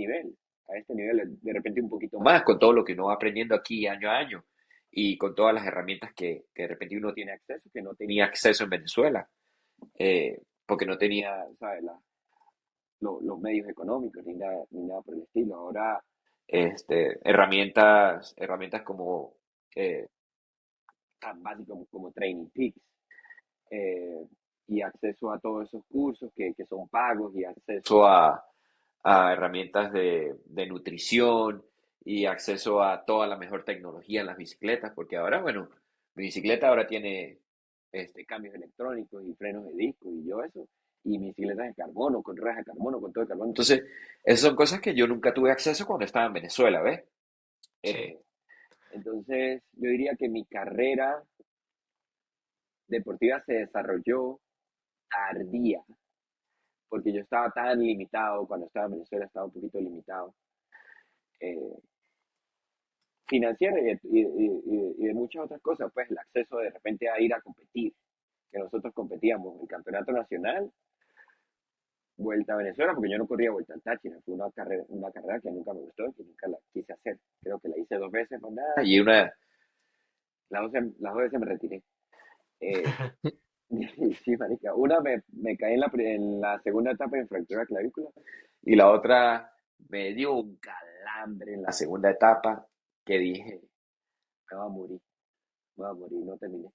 [SPEAKER 4] nivel, de repente un poquito más, con todo lo que uno va aprendiendo aquí año a año y con todas las herramientas que de repente uno tiene acceso, que no tenía acceso en Venezuela, porque no tenía, ¿sabes? Los medios económicos ni nada por el estilo. Ahora, herramientas como eh, tan básicas como Training Peaks, eh, y acceso a todos esos cursos que son pagos y acceso a herramientas de nutrición y acceso a toda la mejor tecnología en las bicicletas, porque ahora, bueno, mi bicicleta ahora tiene cambios electrónicos y frenos de disco y yo eso. y bicicletas de carbono, con ruedas de carbono, con todo de carbono. Entonces, esas son cosas que yo nunca tuve acceso cuando estaba en Venezuela, ¿ves?
[SPEAKER 1] Sí.
[SPEAKER 4] Eh, entonces, yo diría que mi carrera deportiva se desarrolló tardía, porque yo estaba tan limitado, cuando estaba en Venezuela estaba un poquito limitado, eh, financiera y de muchas otras cosas, pues el acceso de repente a ir a competir, que nosotros competíamos en el campeonato nacional, Vuelta a Venezuela, porque yo no corría Vuelta al Táchira, fue una carrera que nunca me gustó, que nunca la quise hacer, creo que la hice 2 veces, más nada, y las 2 veces me retiré. Eh, sí, marica, una me caí en la segunda etapa en fractura de clavícula, y la otra me dio un calambre en la segunda etapa, que dije, me va a morir, me va a morir, no terminé.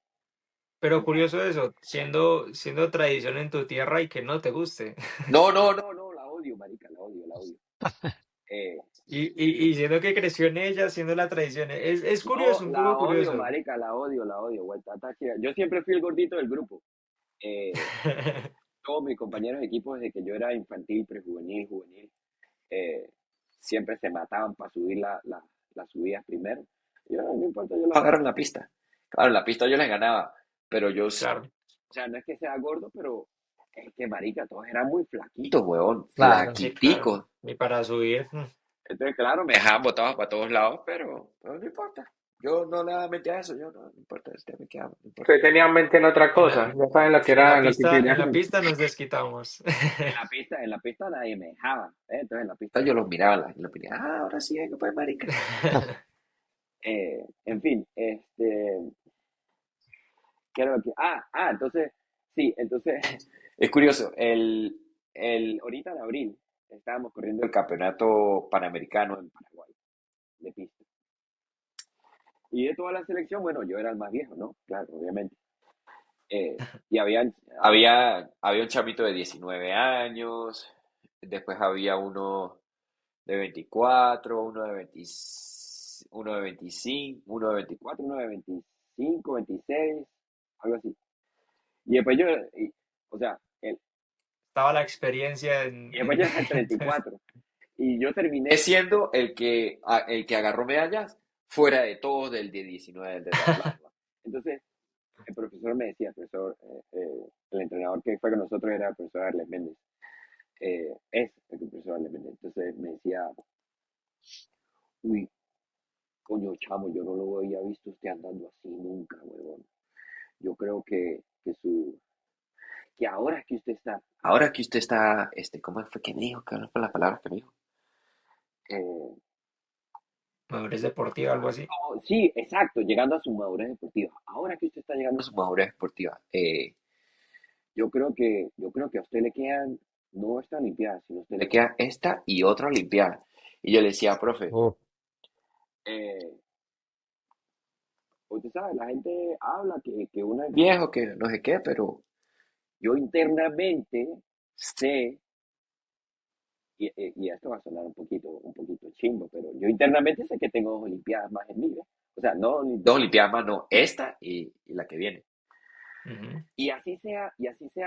[SPEAKER 1] Pero curioso eso, siendo tradición en tu tierra y que no te guste.
[SPEAKER 4] No, no, no, no, la odio, marica, la odio, la odio. Eh,
[SPEAKER 1] Y siendo que creció en ella, siendo la tradición. Es
[SPEAKER 4] no,
[SPEAKER 1] curioso, un
[SPEAKER 4] la
[SPEAKER 1] poco
[SPEAKER 4] odio,
[SPEAKER 1] curioso.
[SPEAKER 4] marica, la odio, vuelta a Táchira. Yo siempre fui el gordito del grupo. Eh, Todos mis compañeros de equipo desde que yo era infantil, prejuvenil, juvenil, eh, siempre se mataban para subir las subidas primero. Yo no importa, yo los agarro en la pista. Claro, en la pista yo les ganaba, pero o
[SPEAKER 1] Claro,
[SPEAKER 4] sea, no es que sea gordo, pero es que, marica, todos eran muy flaquitos, huevón,
[SPEAKER 2] Claro.
[SPEAKER 1] sí, claro.
[SPEAKER 4] flaquiticos.
[SPEAKER 1] Y para subir.
[SPEAKER 4] Entonces, claro, me dejaban botados para todos lados, pero no importa. Yo no le metí a eso, yo no importa, me quedaba, no importa.
[SPEAKER 3] Usted tenía en mente en otra
[SPEAKER 1] En la,
[SPEAKER 3] cosa, ya saben lo que era, lo que
[SPEAKER 1] en
[SPEAKER 3] quería
[SPEAKER 1] la
[SPEAKER 3] hacer.
[SPEAKER 1] pista nos desquitamos.
[SPEAKER 4] En la pista nadie me dejaba, entonces en la pista yo los miraba y los miraba, ahora sí, que pues, marica. En fin, ¿qué era lo que? Entonces, sí, entonces, es curioso, ahorita en abril estábamos corriendo el campeonato panamericano en Paraguay, de pista. Y de toda la selección, bueno, yo era el más viejo, ¿no? Claro, obviamente. Y había un chavito de 19 años, después había uno de 24, uno de 25, uno de 24, uno de 25, 26, algo así. Y después o sea,
[SPEAKER 1] Estaba la experiencia
[SPEAKER 4] y después yo era el 34. Y yo terminé siendo el que agarró medallas fuera de todos del de 19, del de bla, bla, bla. Entonces, el profesor me decía, el entrenador que fue con nosotros era el profesor Arles Méndez. Es el profesor Arles Méndez. Entonces me decía, uy, coño, chamo, yo no lo había visto usted andando así nunca, huevón. Yo creo que ahora que usted está, ¿cómo fue que me dijo? ¿Qué fue la palabra que me dijo? Eh,
[SPEAKER 1] Madurez deportiva, algo así.
[SPEAKER 4] sí, exacto, llegando a su madurez deportiva. Ahora que usted está llegando a su madurez deportiva, yo creo que a usted le quedan, no esta Olimpiada, sino a usted le queda esta y otra Olimpiada. Y yo le decía, profe,
[SPEAKER 2] Oh,
[SPEAKER 4] eh, usted sabe, la gente habla que uno es viejo, que no sé qué, pero yo internamente sé, y esto va a sonar un poquito chimbo, pero yo internamente sé que tengo 2 Olimpiadas más en mi vida. O sea, no 2 Olimpiadas más, no, esta y la que viene.
[SPEAKER 1] Ujú.
[SPEAKER 4] Y así sea,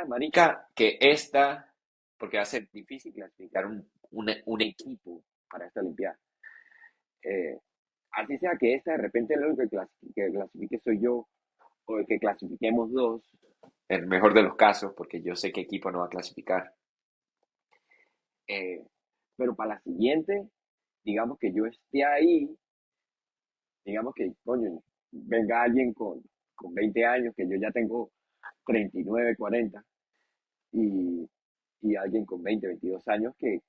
[SPEAKER 4] marica, que porque va a ser difícil clasificar un equipo para esta Olimpiada. Eh, Así sea que esta de repente lo que clasifique soy yo, o de que clasifiquemos dos, en el mejor de los casos, porque yo sé qué equipo no va a clasificar. Eh, pero para la siguiente, digamos que yo esté ahí, digamos que, coño, venga alguien con 20 años, que yo ya tengo 39, 40, y, y alguien con 20, 22 años que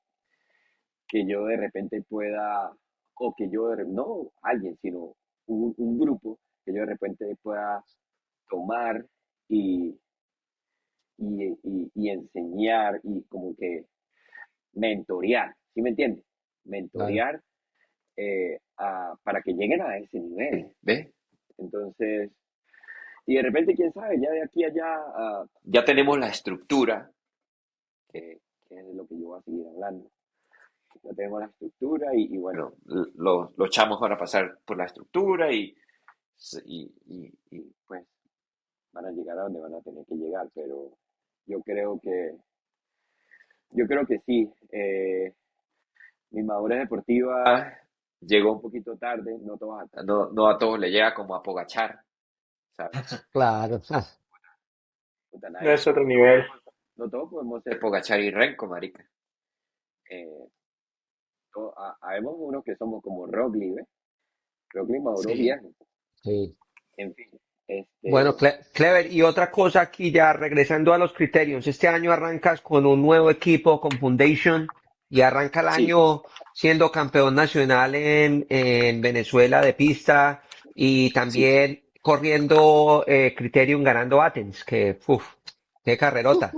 [SPEAKER 4] yo de repente pueda, o que yo, no alguien, sino un grupo, que yo de repente pueda tomar y, y enseñar y como que mentorear, ¿sí me entiendes?
[SPEAKER 2] claro.
[SPEAKER 4] Mentorear para que lleguen a ese nivel, ¿ves? Entonces, y de repente, quién sabe, ya de aquí a allá, ya tenemos la estructura, que es de lo que yo voy a seguir hablando. Ya tenemos la estructura y bueno, los chamos van a pasar por la estructura y pues van a llegar a donde van a tener que llegar, pero yo creo que yo creo que sí. Mi madurez deportiva llegó un poquito tarde, no a todos le llega como a Pogachar, ¿sabes?
[SPEAKER 2] Claro.
[SPEAKER 4] Puta,
[SPEAKER 3] No es otro
[SPEAKER 4] no todos
[SPEAKER 3] nivel.
[SPEAKER 4] no todos podemos ser Pogachar y Renko, marica. Eh, Habemos unos que somos como Roglic, ¿ves? Roglic maduró
[SPEAKER 1] Sí.
[SPEAKER 4] viejo.
[SPEAKER 2] Sí.
[SPEAKER 4] En fin,
[SPEAKER 2] Bueno, Clever, y otra cosa aquí ya regresando a los criterios, este año arrancas con un nuevo equipo, con Foundation, y arranca el
[SPEAKER 4] sí,
[SPEAKER 2] año siendo campeón nacional en Venezuela de pista y
[SPEAKER 4] sí.
[SPEAKER 2] también corriendo Criterium ganando Athens, que, uff, qué carrerota.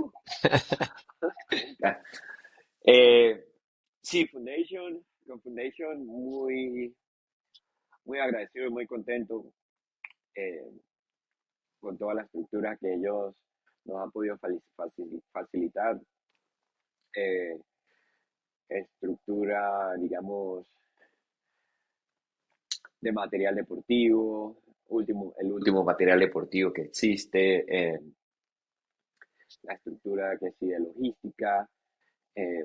[SPEAKER 4] Ah, eh, sí, con Foundation muy agradecido y muy contento eh, con toda la estructura que ellos nos han podido facilitar. eh, Estructura, digamos, de material deportivo, el último material deportivo que existe, la estructura que sí de logística,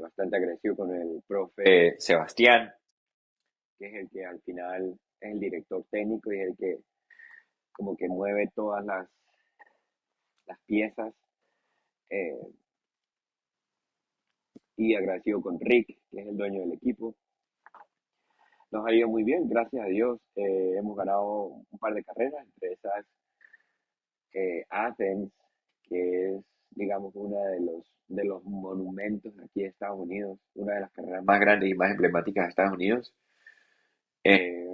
[SPEAKER 4] bastante agresivo con el profe Sebastián, que es el que al final es el director técnico y es el que como que mueve todas las piezas, eh, y agradecido con Rick, que es el dueño del equipo. Nos ha ido muy bien, gracias a Dios. Hemos ganado un par de carreras, entre esas Athens, que es, digamos, uno de los monumentos aquí de Estados Unidos, una de las carreras más grandes y más emblemáticas de Estados Unidos. Eh,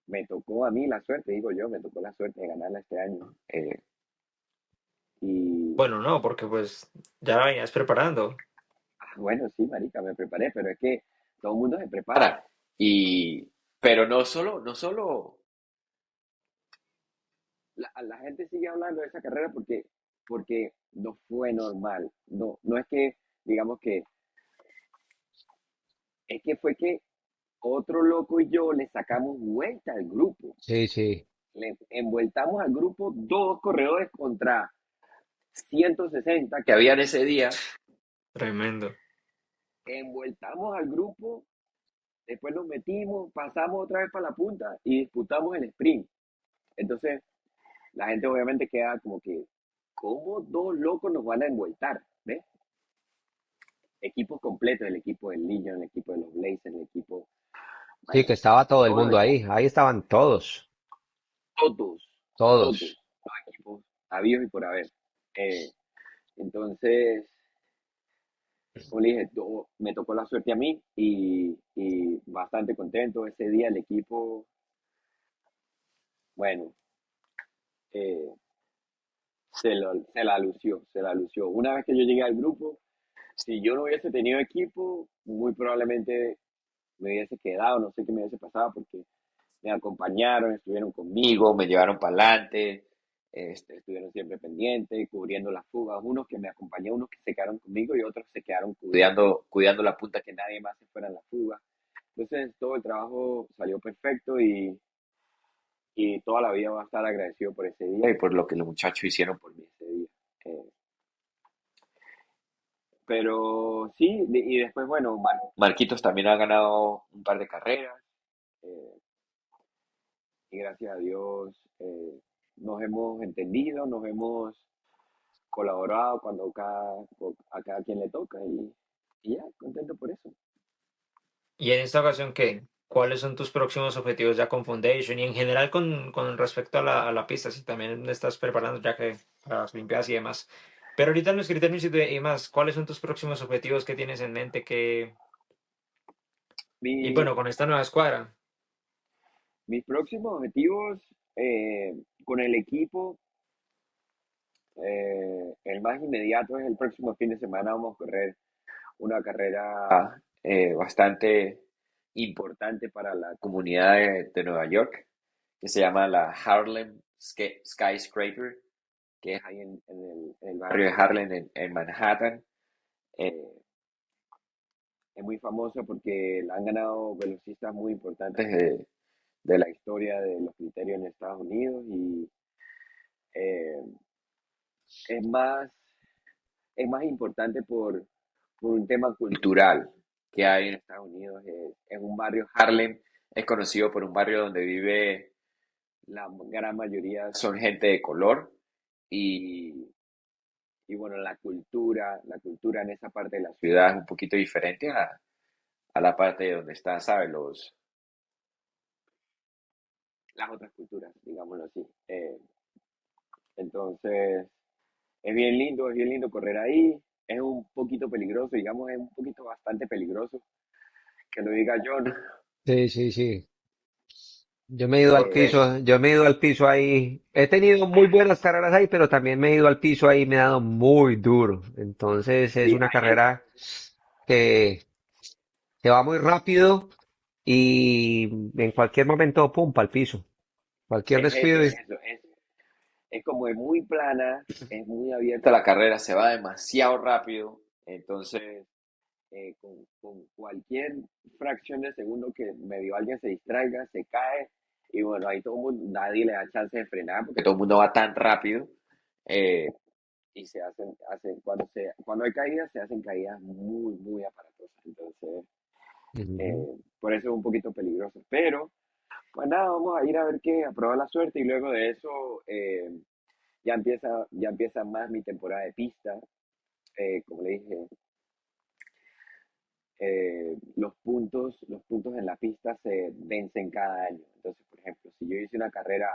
[SPEAKER 4] Me tocó a mí la suerte, digo yo, me tocó la suerte de ganarla este año. Y
[SPEAKER 1] Bueno, no, porque pues ya la venías preparando.
[SPEAKER 4] bueno, sí, marica, me preparé, pero es que todo el mundo se prepara. Y, pero no solo, la gente sigue hablando de esa carrera porque no fue normal. No es que, digamos que, es que fue que otro loco y yo le sacamos vuelta al grupo.
[SPEAKER 2] Sí, sí.
[SPEAKER 4] Le envueltamos al grupo dos corredores contra 160 que habían ese día.
[SPEAKER 1] Tremendo.
[SPEAKER 4] Envueltamos al grupo, después nos metimos, pasamos otra vez para la punta y disputamos el sprint. Entonces, la gente obviamente queda como que, ¿cómo dos locos nos van a envueltar? ¿Ves? Equipos completos, el equipo del Legion, el equipo de los Blazers, el equipo,
[SPEAKER 2] Sí, que
[SPEAKER 4] bueno,
[SPEAKER 2] estaba todo el
[SPEAKER 4] todo
[SPEAKER 2] mundo
[SPEAKER 4] el,
[SPEAKER 2] ahí estaban todos,
[SPEAKER 4] todos, todos
[SPEAKER 2] todos.
[SPEAKER 4] los equipos habidos y por haber. Eh, entonces, como le dije, me tocó la suerte a mí y bastante contento ese día. El equipo, bueno, eh, se la lució. Una vez que yo llegué al grupo, si yo no hubiese tenido equipo, muy probablemente me hubiese quedado, no sé qué me hubiese pasado, porque me acompañaron, estuvieron conmigo, me llevaron para adelante, estuvieron siempre pendientes, cubriendo las fugas, unos que me acompañaron, unos que se quedaron conmigo y otros se quedaron cuidando la punta que nadie más se fuera en la fuga. Entonces todo el trabajo salió perfecto y toda la vida va a estar agradecido por ese día y por lo que los muchachos hicieron por mí ese día. Eh, pero sí, y después, bueno, Marquitos también ha ganado un par de carreras, eh, y gracias a Dios nos hemos entendido, nos hemos colaborado a cada quien le toca y ya, contento por eso.
[SPEAKER 1] Y en esta ocasión, ¿qué? ¿Cuáles son tus próximos objetivos ya con Foundation y en general con respecto a la pista? Si también estás preparando ya que para las Olimpiadas y demás. Pero ahorita en los criterios y demás, ¿cuáles son tus próximos objetivos que tienes en mente? Y
[SPEAKER 4] Mi,
[SPEAKER 1] bueno, con esta nueva escuadra.
[SPEAKER 4] Mis próximos objetivos con el equipo, el más inmediato es el próximo fin de semana. Vamos a correr una carrera bastante importante para la comunidad de Nueva York, que se llama la Harlem Skyscraper, que es ahí en el barrio de Harlem, en Manhattan. Eh, es muy famosa porque la han ganado velocistas muy importantes de la historia de los criterios en Estados Unidos y eh, es más, es más importante por un tema cultural que hay en Estados Unidos. En un barrio, Harlem es conocido por un barrio donde vive la gran mayoría son gente de color y, y bueno, la cultura en esa parte de la ciudad es un poquito diferente a la parte de donde están, ¿sabes? Las otras culturas, digámoslo así. Entonces, es bien lindo correr ahí. Es un poquito peligroso, digamos, es un poquito bastante peligroso, que lo diga John.
[SPEAKER 2] Sí, sí, sí. Yo me he ido al
[SPEAKER 4] Eh,
[SPEAKER 2] piso, yo me he ido al piso ahí. He tenido muy buenas carreras ahí, pero también me he ido al piso ahí y me ha dado muy duro. Entonces es
[SPEAKER 4] sí,
[SPEAKER 2] una carrera que, que va muy rápido y en cualquier momento, pum, al piso. Cualquier descuido.
[SPEAKER 4] es eso, es como es muy plana, es muy abierta la carrera, se va demasiado rápido, entonces con cualquier fracción de segundo que medio alguien se distraiga, se cae y bueno, ahí todo el mundo, nadie le da chance de frenar porque todo el mundo va tan rápido eh, y cuando hay caídas se hacen caídas muy, muy aparatosas, entonces
[SPEAKER 2] Ujú.
[SPEAKER 4] por eso es un poquito peligroso, pero pues nada, vamos a ir a ver qué, a probar la suerte y luego de eso ya empieza más mi temporada de pista. Como le dije, los puntos en la pista se vencen cada año. Entonces, por ejemplo, si yo hice una carrera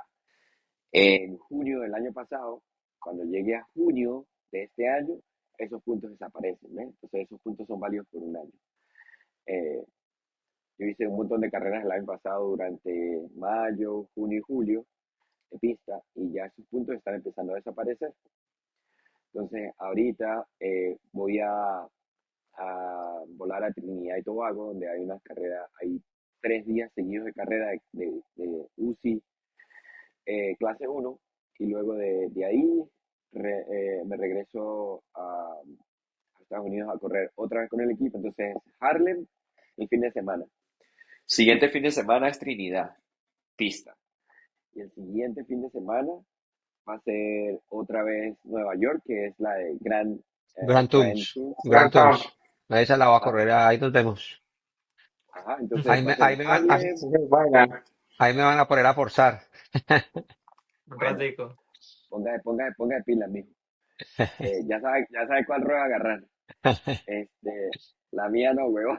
[SPEAKER 4] en junio del año pasado, cuando llegue a junio de este año, esos puntos desaparecen, ¿ves? Entonces, esos puntos son válidos por un año. Eh, yo hice un montón de carreras el año pasado durante mayo, junio y julio de pista y ya esos puntos están empezando a desaparecer. Entonces, ahorita voy a volar a Trinidad y Tobago, donde hay unas carreras, hay 3 días seguidos de carrera de UCI clase uno y luego de ahí me regreso a Estados Unidos a correr otra vez con el equipo. Entonces, Harlem el fin de semana. Siguiente fin de semana es Trinidad, pista. Y el siguiente fin de semana va a ser otra vez Nueva York, que es la de
[SPEAKER 2] Grand Tours,
[SPEAKER 4] Grand Tour.
[SPEAKER 2] Grand Tours.
[SPEAKER 3] Cantón.
[SPEAKER 2] A esa la va a
[SPEAKER 4] Ajá,
[SPEAKER 2] correr, ahí nos vemos.
[SPEAKER 4] ajá, entonces
[SPEAKER 2] Ahí
[SPEAKER 4] va a
[SPEAKER 2] me,
[SPEAKER 4] ser Harlem.
[SPEAKER 3] Bueno,
[SPEAKER 2] ahí me van a poner a forzar.
[SPEAKER 1] Un
[SPEAKER 4] Bueno,
[SPEAKER 1] ratico.
[SPEAKER 4] ponga de pila, mijo. Ya sabe cuál rueda agarrar. La mía no, huevo.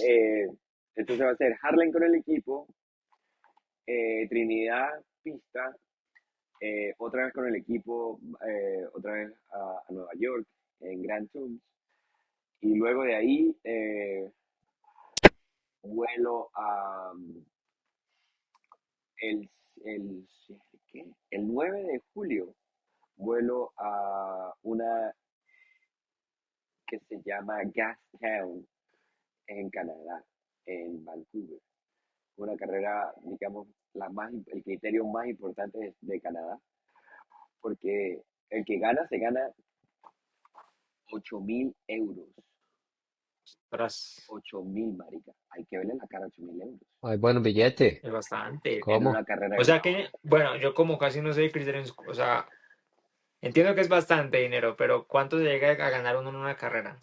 [SPEAKER 4] Eh, entonces va a ser Harlem con el equipo, Trinidad, pista, otra vez con el equipo, otra vez a Nueva York en Grand Tours. Y luego de ahí vuelo a el, el, ¿qué? El 9 de julio, vuelo a una que se llama Gastown en Canadá, en Vancouver. Una carrera, digamos, el criterio más importante de Canadá, porque el que gana se gana 8.000 euros.
[SPEAKER 1] Tras,
[SPEAKER 4] 8.000, marica. Hay que verle la cara a 8.000 euros.
[SPEAKER 2] Ay, bueno, billete.
[SPEAKER 1] es bastante.
[SPEAKER 4] En
[SPEAKER 2] ¿Cómo?
[SPEAKER 4] una carrera
[SPEAKER 1] O
[SPEAKER 4] de
[SPEAKER 1] sea
[SPEAKER 4] esa
[SPEAKER 1] que,
[SPEAKER 4] vaina.
[SPEAKER 1] bueno, yo como casi no sé de criterios, o sea, entiendo que es bastante dinero, pero ¿cuánto se llega a ganar uno en una carrera?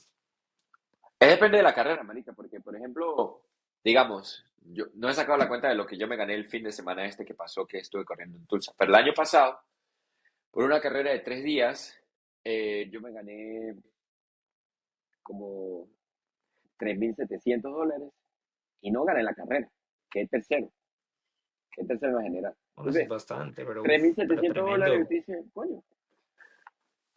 [SPEAKER 4] Depende de la carrera, marica, porque, por ejemplo, digamos, yo no he sacado la cuenta de lo que yo me gané el fin de semana este que pasó, que estuve corriendo en Tulsa, pero el año pasado, por una carrera de 3 días, yo me gané como $3.700 y no gané la carrera, quedé tercero, quedé tercero en la general.
[SPEAKER 1] Bueno, sí es
[SPEAKER 4] Entonces,
[SPEAKER 1] bastante, pero
[SPEAKER 4] tres mil
[SPEAKER 1] uff, pero
[SPEAKER 4] setecientos dólares,
[SPEAKER 1] tremendo.
[SPEAKER 4] usted dice, coño,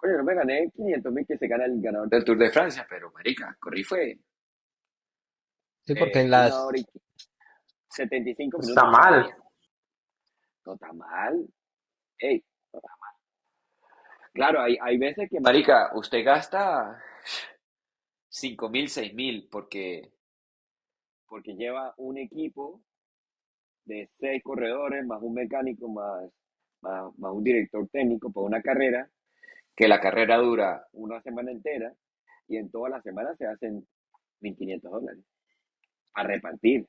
[SPEAKER 4] no me gané 500.000 que se gana el ganador del Tour de Francia, pero marica, corrí fue
[SPEAKER 2] Sí, porque en
[SPEAKER 4] 1 hora y 75
[SPEAKER 3] está
[SPEAKER 4] minutos cada
[SPEAKER 3] mal.
[SPEAKER 4] día. No está mal. Ey, no está mal. Claro, hay veces que, marica, usted gasta 5.000, 6.000 porque lleva un equipo de 6 corredores, más un mecánico, más un director técnico para una carrera, que la carrera dura una semana entera y en toda la semana se hacen $1.500 a repartir,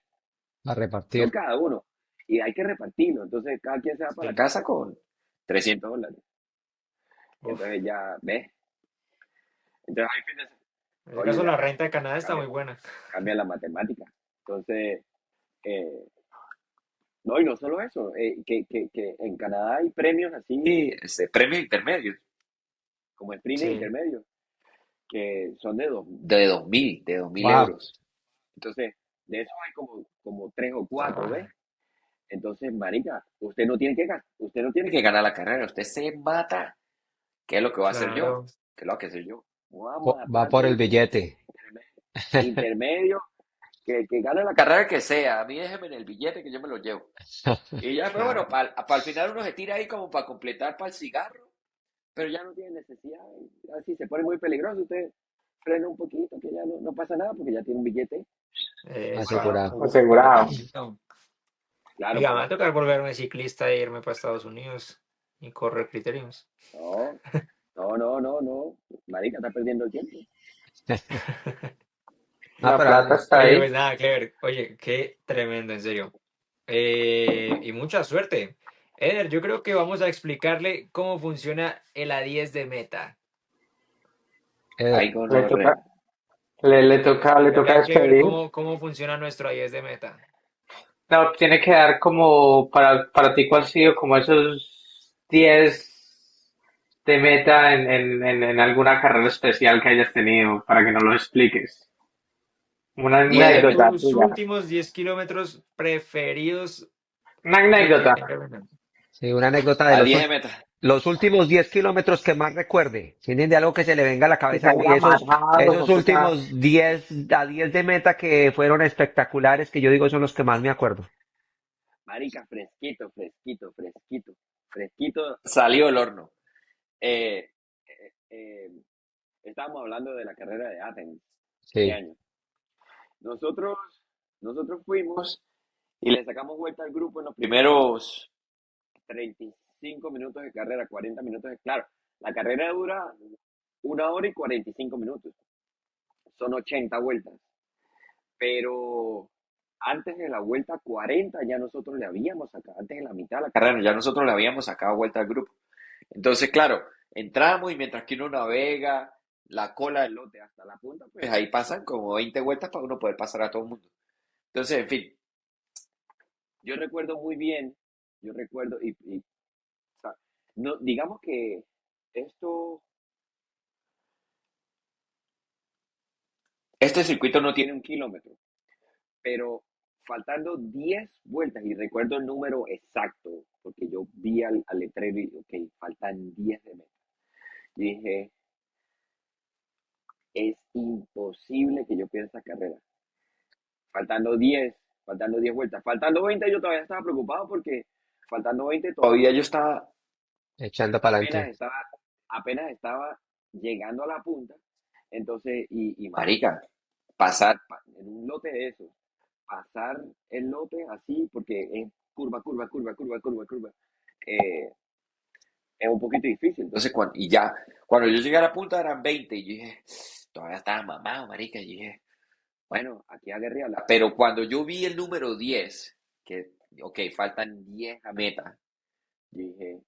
[SPEAKER 2] a
[SPEAKER 4] no
[SPEAKER 2] repartir.
[SPEAKER 4] cada uno. Y hay que repartirlo. Entonces cada quien se va para la
[SPEAKER 1] Sí,
[SPEAKER 4] casa con $300.
[SPEAKER 1] uf.
[SPEAKER 4] Entonces ya ves. Entonces hay fines,
[SPEAKER 1] En ese
[SPEAKER 4] oye,
[SPEAKER 1] caso,
[SPEAKER 4] ya
[SPEAKER 1] la renta de Canadá está
[SPEAKER 4] cambia,
[SPEAKER 1] muy buena.
[SPEAKER 4] cambia la matemática. Entonces, eh, no, y no solo eso, que en Canadá hay premios así, premios intermedios, como sprint
[SPEAKER 1] Sí.
[SPEAKER 4] intermedios, que son de dos mil
[SPEAKER 2] Wow.
[SPEAKER 4] euros. Entonces, de eso hay como tres o cuatro, ¿ves? Entonces, marica, usted no tiene que ganar la carrera, usted se mata. ¿Qué es lo que voy a hacer yo?
[SPEAKER 1] Claro.
[SPEAKER 4] ¿Qué es lo que voy a hacer yo? Voy a
[SPEAKER 2] Va
[SPEAKER 4] matar
[SPEAKER 2] por
[SPEAKER 4] por
[SPEAKER 2] el
[SPEAKER 4] ese
[SPEAKER 2] billete.
[SPEAKER 4] intermedio, que gane la carrera que sea. A mí déjeme en el billete que yo me lo llevo. Y ya, pero bueno,
[SPEAKER 1] Claro.
[SPEAKER 4] para el final uno se tira ahí como para completar para el cigarro, pero ya no tiene necesidad. Así se pone muy peligroso, usted frena un poquito, que ya no pasa nada, porque ya tiene un billete.
[SPEAKER 2] Asegurado.
[SPEAKER 3] Asegurado.
[SPEAKER 1] No.
[SPEAKER 4] Claro,
[SPEAKER 1] Diga, me va
[SPEAKER 4] pero
[SPEAKER 1] a tocar volverme ciclista e irme para Estados Unidos y correr criteriums.
[SPEAKER 4] no, no. Marica, está perdiendo el tiempo.
[SPEAKER 2] No,
[SPEAKER 3] La
[SPEAKER 2] pero
[SPEAKER 3] plata está
[SPEAKER 1] Oye,
[SPEAKER 3] ahí.
[SPEAKER 1] pues nada, Clever. Oye, qué tremendo, en serio. Y mucha suerte. Eder, yo creo que vamos a explicarle cómo funciona el A10 de Meta.
[SPEAKER 4] Ahí
[SPEAKER 2] Eder,
[SPEAKER 4] con
[SPEAKER 3] Le
[SPEAKER 4] los
[SPEAKER 3] toca, le
[SPEAKER 1] Explícale
[SPEAKER 3] toca
[SPEAKER 1] a Clever
[SPEAKER 3] despedir.
[SPEAKER 1] cómo funciona nuestro A10 de Meta.
[SPEAKER 3] No, tiene que dar como para ti cuál ha sido como esos 10 de meta en alguna carrera especial que hayas tenido para que nos lo expliques. Una
[SPEAKER 4] 10 de
[SPEAKER 3] anécdota
[SPEAKER 4] meta.
[SPEAKER 1] Tus
[SPEAKER 3] tuya.
[SPEAKER 1] últimos 10 kilómetros preferidos
[SPEAKER 3] Una
[SPEAKER 1] que
[SPEAKER 3] anécdota.
[SPEAKER 1] tengas en mente.
[SPEAKER 2] sí, una anécdota de
[SPEAKER 4] A 10 de meta.
[SPEAKER 2] los últimos 10 kilómetros que más recuerde. Tienen de algo que se le venga a la
[SPEAKER 3] Que se
[SPEAKER 2] cabeza. Uy,
[SPEAKER 3] haya amarrado,
[SPEAKER 2] esos
[SPEAKER 3] fue puta.
[SPEAKER 2] últimos 10 de meta que fueron espectaculares, que yo digo son los que más me acuerdo.
[SPEAKER 4] Marica, fresquito, fresquito, fresquito. Fresquito. Salió el horno. Eh, eh, eh, Estábamos hablando de la carrera de Athens este
[SPEAKER 2] Sí,
[SPEAKER 4] año. Nosotros, nosotros fuimos y le sacamos vuelta al grupo en los primeros 35 minutos de carrera, 40 minutos de... Claro, la carrera dura 1 hora y 45 minutos. Son 80 vueltas. Pero antes de la vuelta 40 ya nosotros le habíamos sacado, antes de la mitad de la carrera ya nosotros le habíamos sacado vuelta al grupo. Entonces, claro, entramos y mientras que uno navega la cola del lote hasta la punta, pues ahí pasan como 20 vueltas para uno poder pasar a todo el mundo. Entonces, en fin, yo recuerdo muy bien, yo recuerdo, o sea, no, digamos que esto, este circuito no tiene 1 kilómetro, pero faltando 10 vueltas, y recuerdo el número exacto, porque yo vi al letrero y, ok, faltan 10 de meta. Y dije, es imposible que yo pierda esta carrera. Faltando 10 vueltas. Faltando 20 yo todavía estaba preocupado porque faltando 20 todavía yo estaba,
[SPEAKER 2] echando para
[SPEAKER 4] apenas
[SPEAKER 2] adelante.
[SPEAKER 4] estaba, apenas estaba llegando a la punta. Entonces, y marica, pasar en un lote de esos, pasar el lote así, porque es curva, eh, es un poquito difícil. Entonces, cuando yo llegué a la punta eran 20 y yo dije, todavía estaba mamado, marica, y dije, bueno, aquí aguerrida. Pero cuando yo vi el número 10 que, ok, faltan 10 a meta, dije,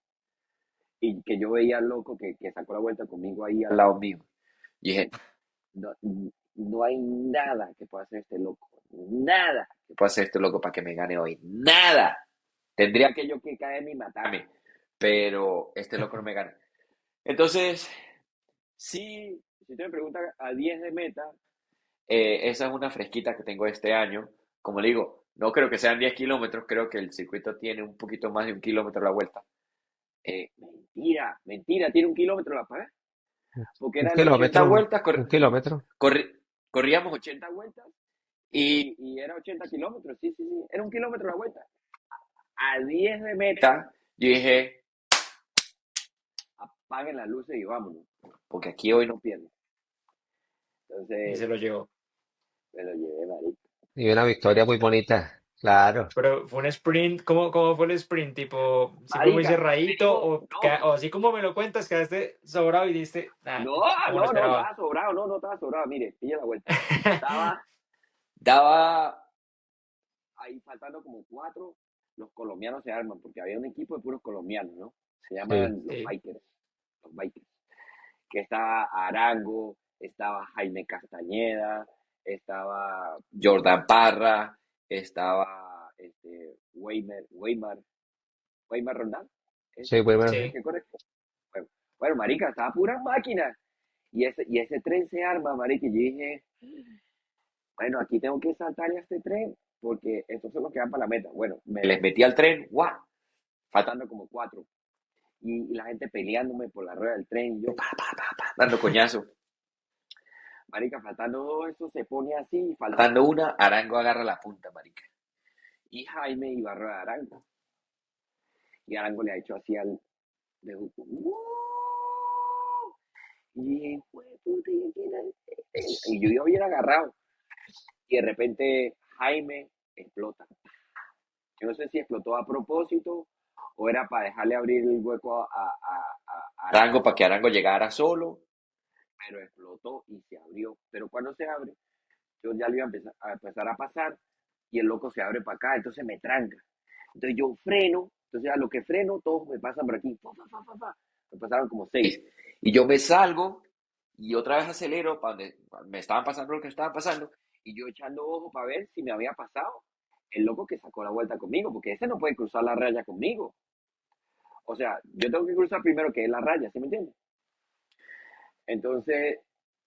[SPEAKER 4] y que yo veía al loco que sacó la vuelta conmigo ahí al lado mío, dije, no, no hay nada que pueda hacer este loco, nada que pueda hacer este loco para que me gane hoy, nada. Tendría que yo que caerme y matarme, pero este loco no me gana. Entonces, sí, si usted me pregunta a 10 de meta, esa es una fresquita que tengo este año. Como le digo, no creo que sean 10 kilómetros, creo que el circuito tiene un poquito más de 1 kilómetro la vuelta. Mentira, tiene 1 kilómetro la paga, porque
[SPEAKER 2] Un
[SPEAKER 4] eran 80
[SPEAKER 2] kilómetro,
[SPEAKER 4] vueltas,
[SPEAKER 2] un kilómetro.
[SPEAKER 4] corri- corríamos 80 vueltas y era 80 kilómetros, sí, era 1 kilómetro la vuelta. A 10 de meta, yo dije, apaguen las luces y vámonos, porque aquí hoy no pierdo.
[SPEAKER 1] Y
[SPEAKER 4] Entonces,
[SPEAKER 1] se lo llevó.
[SPEAKER 4] me lo llevé, marico.
[SPEAKER 2] Y una victoria muy bonita. Claro.
[SPEAKER 1] Pero fue un sprint, ¿cómo fue el sprint? Tipo, ¿si fue muy
[SPEAKER 4] Marica,
[SPEAKER 1] cerradito
[SPEAKER 4] venimos,
[SPEAKER 1] o,
[SPEAKER 4] no,
[SPEAKER 1] o así como me lo cuentas, quedaste sobrado y diste, nada,
[SPEAKER 4] no,
[SPEAKER 1] como lo
[SPEAKER 4] no,
[SPEAKER 1] esperaba?
[SPEAKER 4] estaba sobrado, no estaba sobrado. Mire, pilla la vuelta. Daba ahí faltando como cuatro, los colombianos se arman, porque había un equipo de puros colombianos, ¿no? Se
[SPEAKER 2] Sí.
[SPEAKER 4] llaman los
[SPEAKER 1] Sí.
[SPEAKER 4] Bikers, que está Arango, estaba Jaime Castañeda, estaba Jordan Parra, estaba Weimar Roldán,
[SPEAKER 2] Sí,
[SPEAKER 4] ese,
[SPEAKER 2] bueno.
[SPEAKER 4] ese
[SPEAKER 1] Sí.
[SPEAKER 4] que corre. Bueno, bueno, marica, estaba pura máquina. Y ese tren se arma, marica, y yo dije, bueno, aquí tengo que saltarle a este tren, porque estos son los que van para la meta. Bueno, me les metí al tren, ¡guau! Faltando como cuatro. Y la gente peleándome por la rueda del tren, y yo, dando coñazo. Marica, faltando dos, eso se pone así, faltando una, Arango agarra la punta, marica. Y Jaime iba a rueda de Arango. Y Arango le ha hecho así al de Juco. ¡Wow! Y dije, "Jue puta, ¿y quién es este?". Y yo iba bien agarrado. Y de repente Jaime explota. Yo no sé si explotó a propósito o era para dejarle abrir el hueco a Arango para que Arango llegara solo, pero explotó y se abrió. Pero cuando se abre, yo ya lo iba a empezar a pasar y el loco se abre para acá, entonces me tranca. Entonces yo freno, entonces a lo que freno, todos me pasan por aquí. Fa, fa, fa, fa, fa. Me pasaron como seis. Y yo me salgo y otra vez acelero para donde me estaban pasando lo que estaban pasando y yo echando ojo para ver si me había pasado el loco que sacó la vuelta conmigo, porque ese no puede cruzar la raya conmigo. O sea, yo tengo que cruzar primero que es la raya, ¿sí me entiendes? Entonces,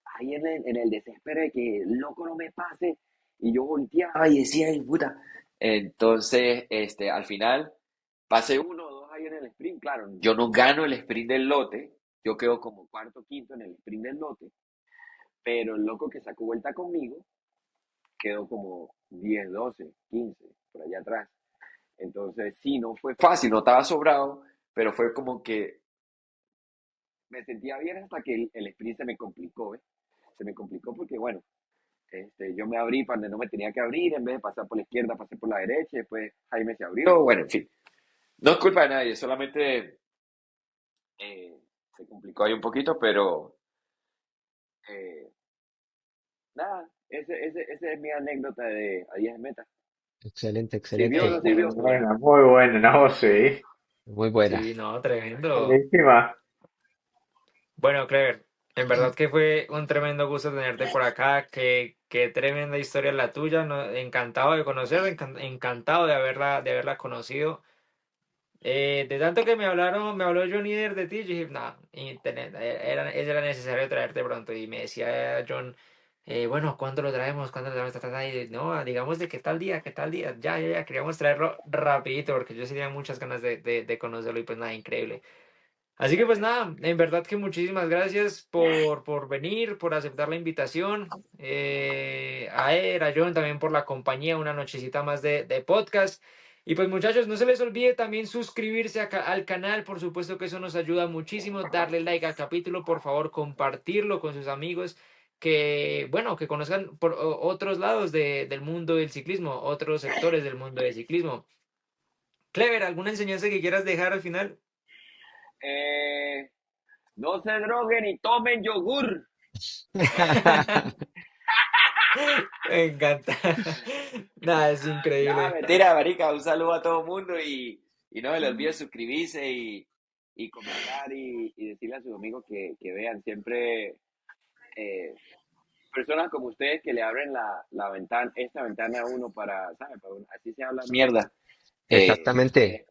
[SPEAKER 4] ahí en el desespero de que el loco no me pase, y yo volteaba y decía, ay, puta. Entonces, al final, pasé uno o dos ahí en el sprint. Claro, yo no gano el sprint del lote, yo quedo como cuarto, quinto en el sprint del lote, pero el loco que sacó vuelta conmigo quedó como 10, 12, 15 por allá atrás. Entonces, sí, no fue fácil, no estaba sobrado, pero fue como que me sentía bien hasta que el sprint se me complicó, ¿eh? Se me complicó porque, bueno, yo me abrí para donde no me tenía que abrir, en vez de pasar por la izquierda, pasé por la derecha, y después Jaime se abrió. Bueno, en fin, no es culpa de nadie, solamente eh, se complicó ahí un poquito, pero eh, nada, ese es mi anécdota de a 10 metas.
[SPEAKER 2] Excelente,
[SPEAKER 4] ¿Sirvió o no
[SPEAKER 2] excelente.
[SPEAKER 3] Muy
[SPEAKER 4] sirvió?
[SPEAKER 3] buena, muy buena, no, sí.
[SPEAKER 2] Muy buena.
[SPEAKER 1] Sí, no, tremendo.
[SPEAKER 3] Buenísima.
[SPEAKER 1] Bueno, Clever, en verdad que fue un tremendo gusto tenerte por acá. Qué tremenda historia la tuya. No, encantado de conocerla, encantado de haberla conocido. De tanto que me habló John Nieder de ti, yo dije, no, era necesario traerte pronto. Y me decía John, bueno, ¿cuándo lo traemos? ¿Cuándo lo traemos? Ta, ta, ta. Y no, digamos de qué tal día. Ya, ya, ya, queríamos traerlo rapidito porque yo sí tenía muchas ganas de conocerlo y pues nada, increíble. Así que pues nada, en verdad que muchísimas gracias por venir, por aceptar la invitación. A él, a John también por la compañía, una nochecita más de podcast. Y pues muchachos, no se les olvide también suscribirse al canal, por supuesto que eso nos ayuda muchísimo. Darle like al capítulo, por favor, compartirlo con sus amigos que, bueno, que conozcan por otros lados del mundo del ciclismo, otros sectores del mundo del ciclismo. Clever, ¿alguna enseñanza que quieras dejar al final?
[SPEAKER 4] Eh, no se droguen y tomen yogur.
[SPEAKER 1] Me encanta. Nada, es
[SPEAKER 4] Nada,
[SPEAKER 1] increíble.
[SPEAKER 4] mentira, marica, un saludo a todo el mundo y no se les olvide suscribirse y comentar y decirle a sus amigos que vean siempre eh, personas como ustedes que le abren la ventana, esta ventana a uno para, ¿sabes? Así se habla mierda.
[SPEAKER 2] Exactamente.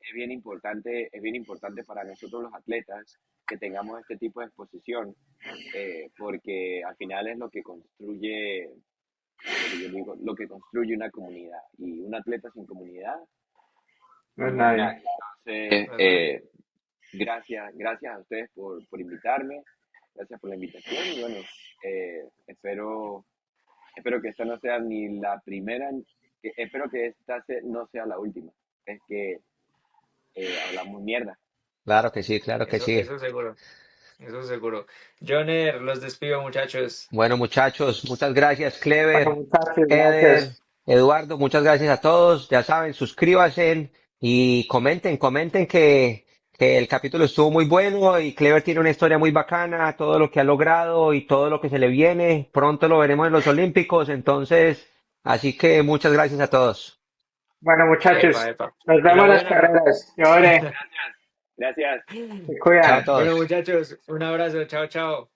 [SPEAKER 4] Es bien importante para nosotros los atletas que tengamos este tipo de exposición, porque al final es lo que construye, lo que yo digo, lo que construye una comunidad. Y un atleta sin comunidad
[SPEAKER 3] No es
[SPEAKER 4] no es
[SPEAKER 3] nadie.
[SPEAKER 4] nadie. Entonces,
[SPEAKER 1] ¿Verdad?
[SPEAKER 4] gracias a ustedes por invitarme, gracias por la invitación y bueno, espero que esta no sea ni la primera, espero que esta no sea la última. Es que hablamos mierda.
[SPEAKER 2] Claro que sí, claro que sí.
[SPEAKER 1] Eso seguro. Eso seguro. Joner, los despido, muchachos.
[SPEAKER 2] Bueno, muchachos, muchas gracias,
[SPEAKER 3] Bueno,
[SPEAKER 2] Clever,
[SPEAKER 3] muchachos,
[SPEAKER 2] Eder,
[SPEAKER 3] gracias.
[SPEAKER 2] Eduardo, muchas gracias a todos. Ya saben, suscríbanse y comenten que el capítulo estuvo muy bueno y Clever tiene una historia muy bacana, todo lo que ha logrado y todo lo que se le viene. Pronto lo veremos en los Olímpicos, entonces, así que muchas gracias a todos.
[SPEAKER 3] Bueno,
[SPEAKER 1] Epa,
[SPEAKER 3] muchachos,
[SPEAKER 1] epa.
[SPEAKER 3] nos
[SPEAKER 1] Y la
[SPEAKER 3] vemos en las
[SPEAKER 1] buena.
[SPEAKER 3] carreras. Y ahora,
[SPEAKER 4] Gracias. Gracias.
[SPEAKER 3] se
[SPEAKER 2] Chao a
[SPEAKER 3] cuidan.
[SPEAKER 1] Bueno,
[SPEAKER 2] todos.
[SPEAKER 1] muchachos, un abrazo. Chao, chao.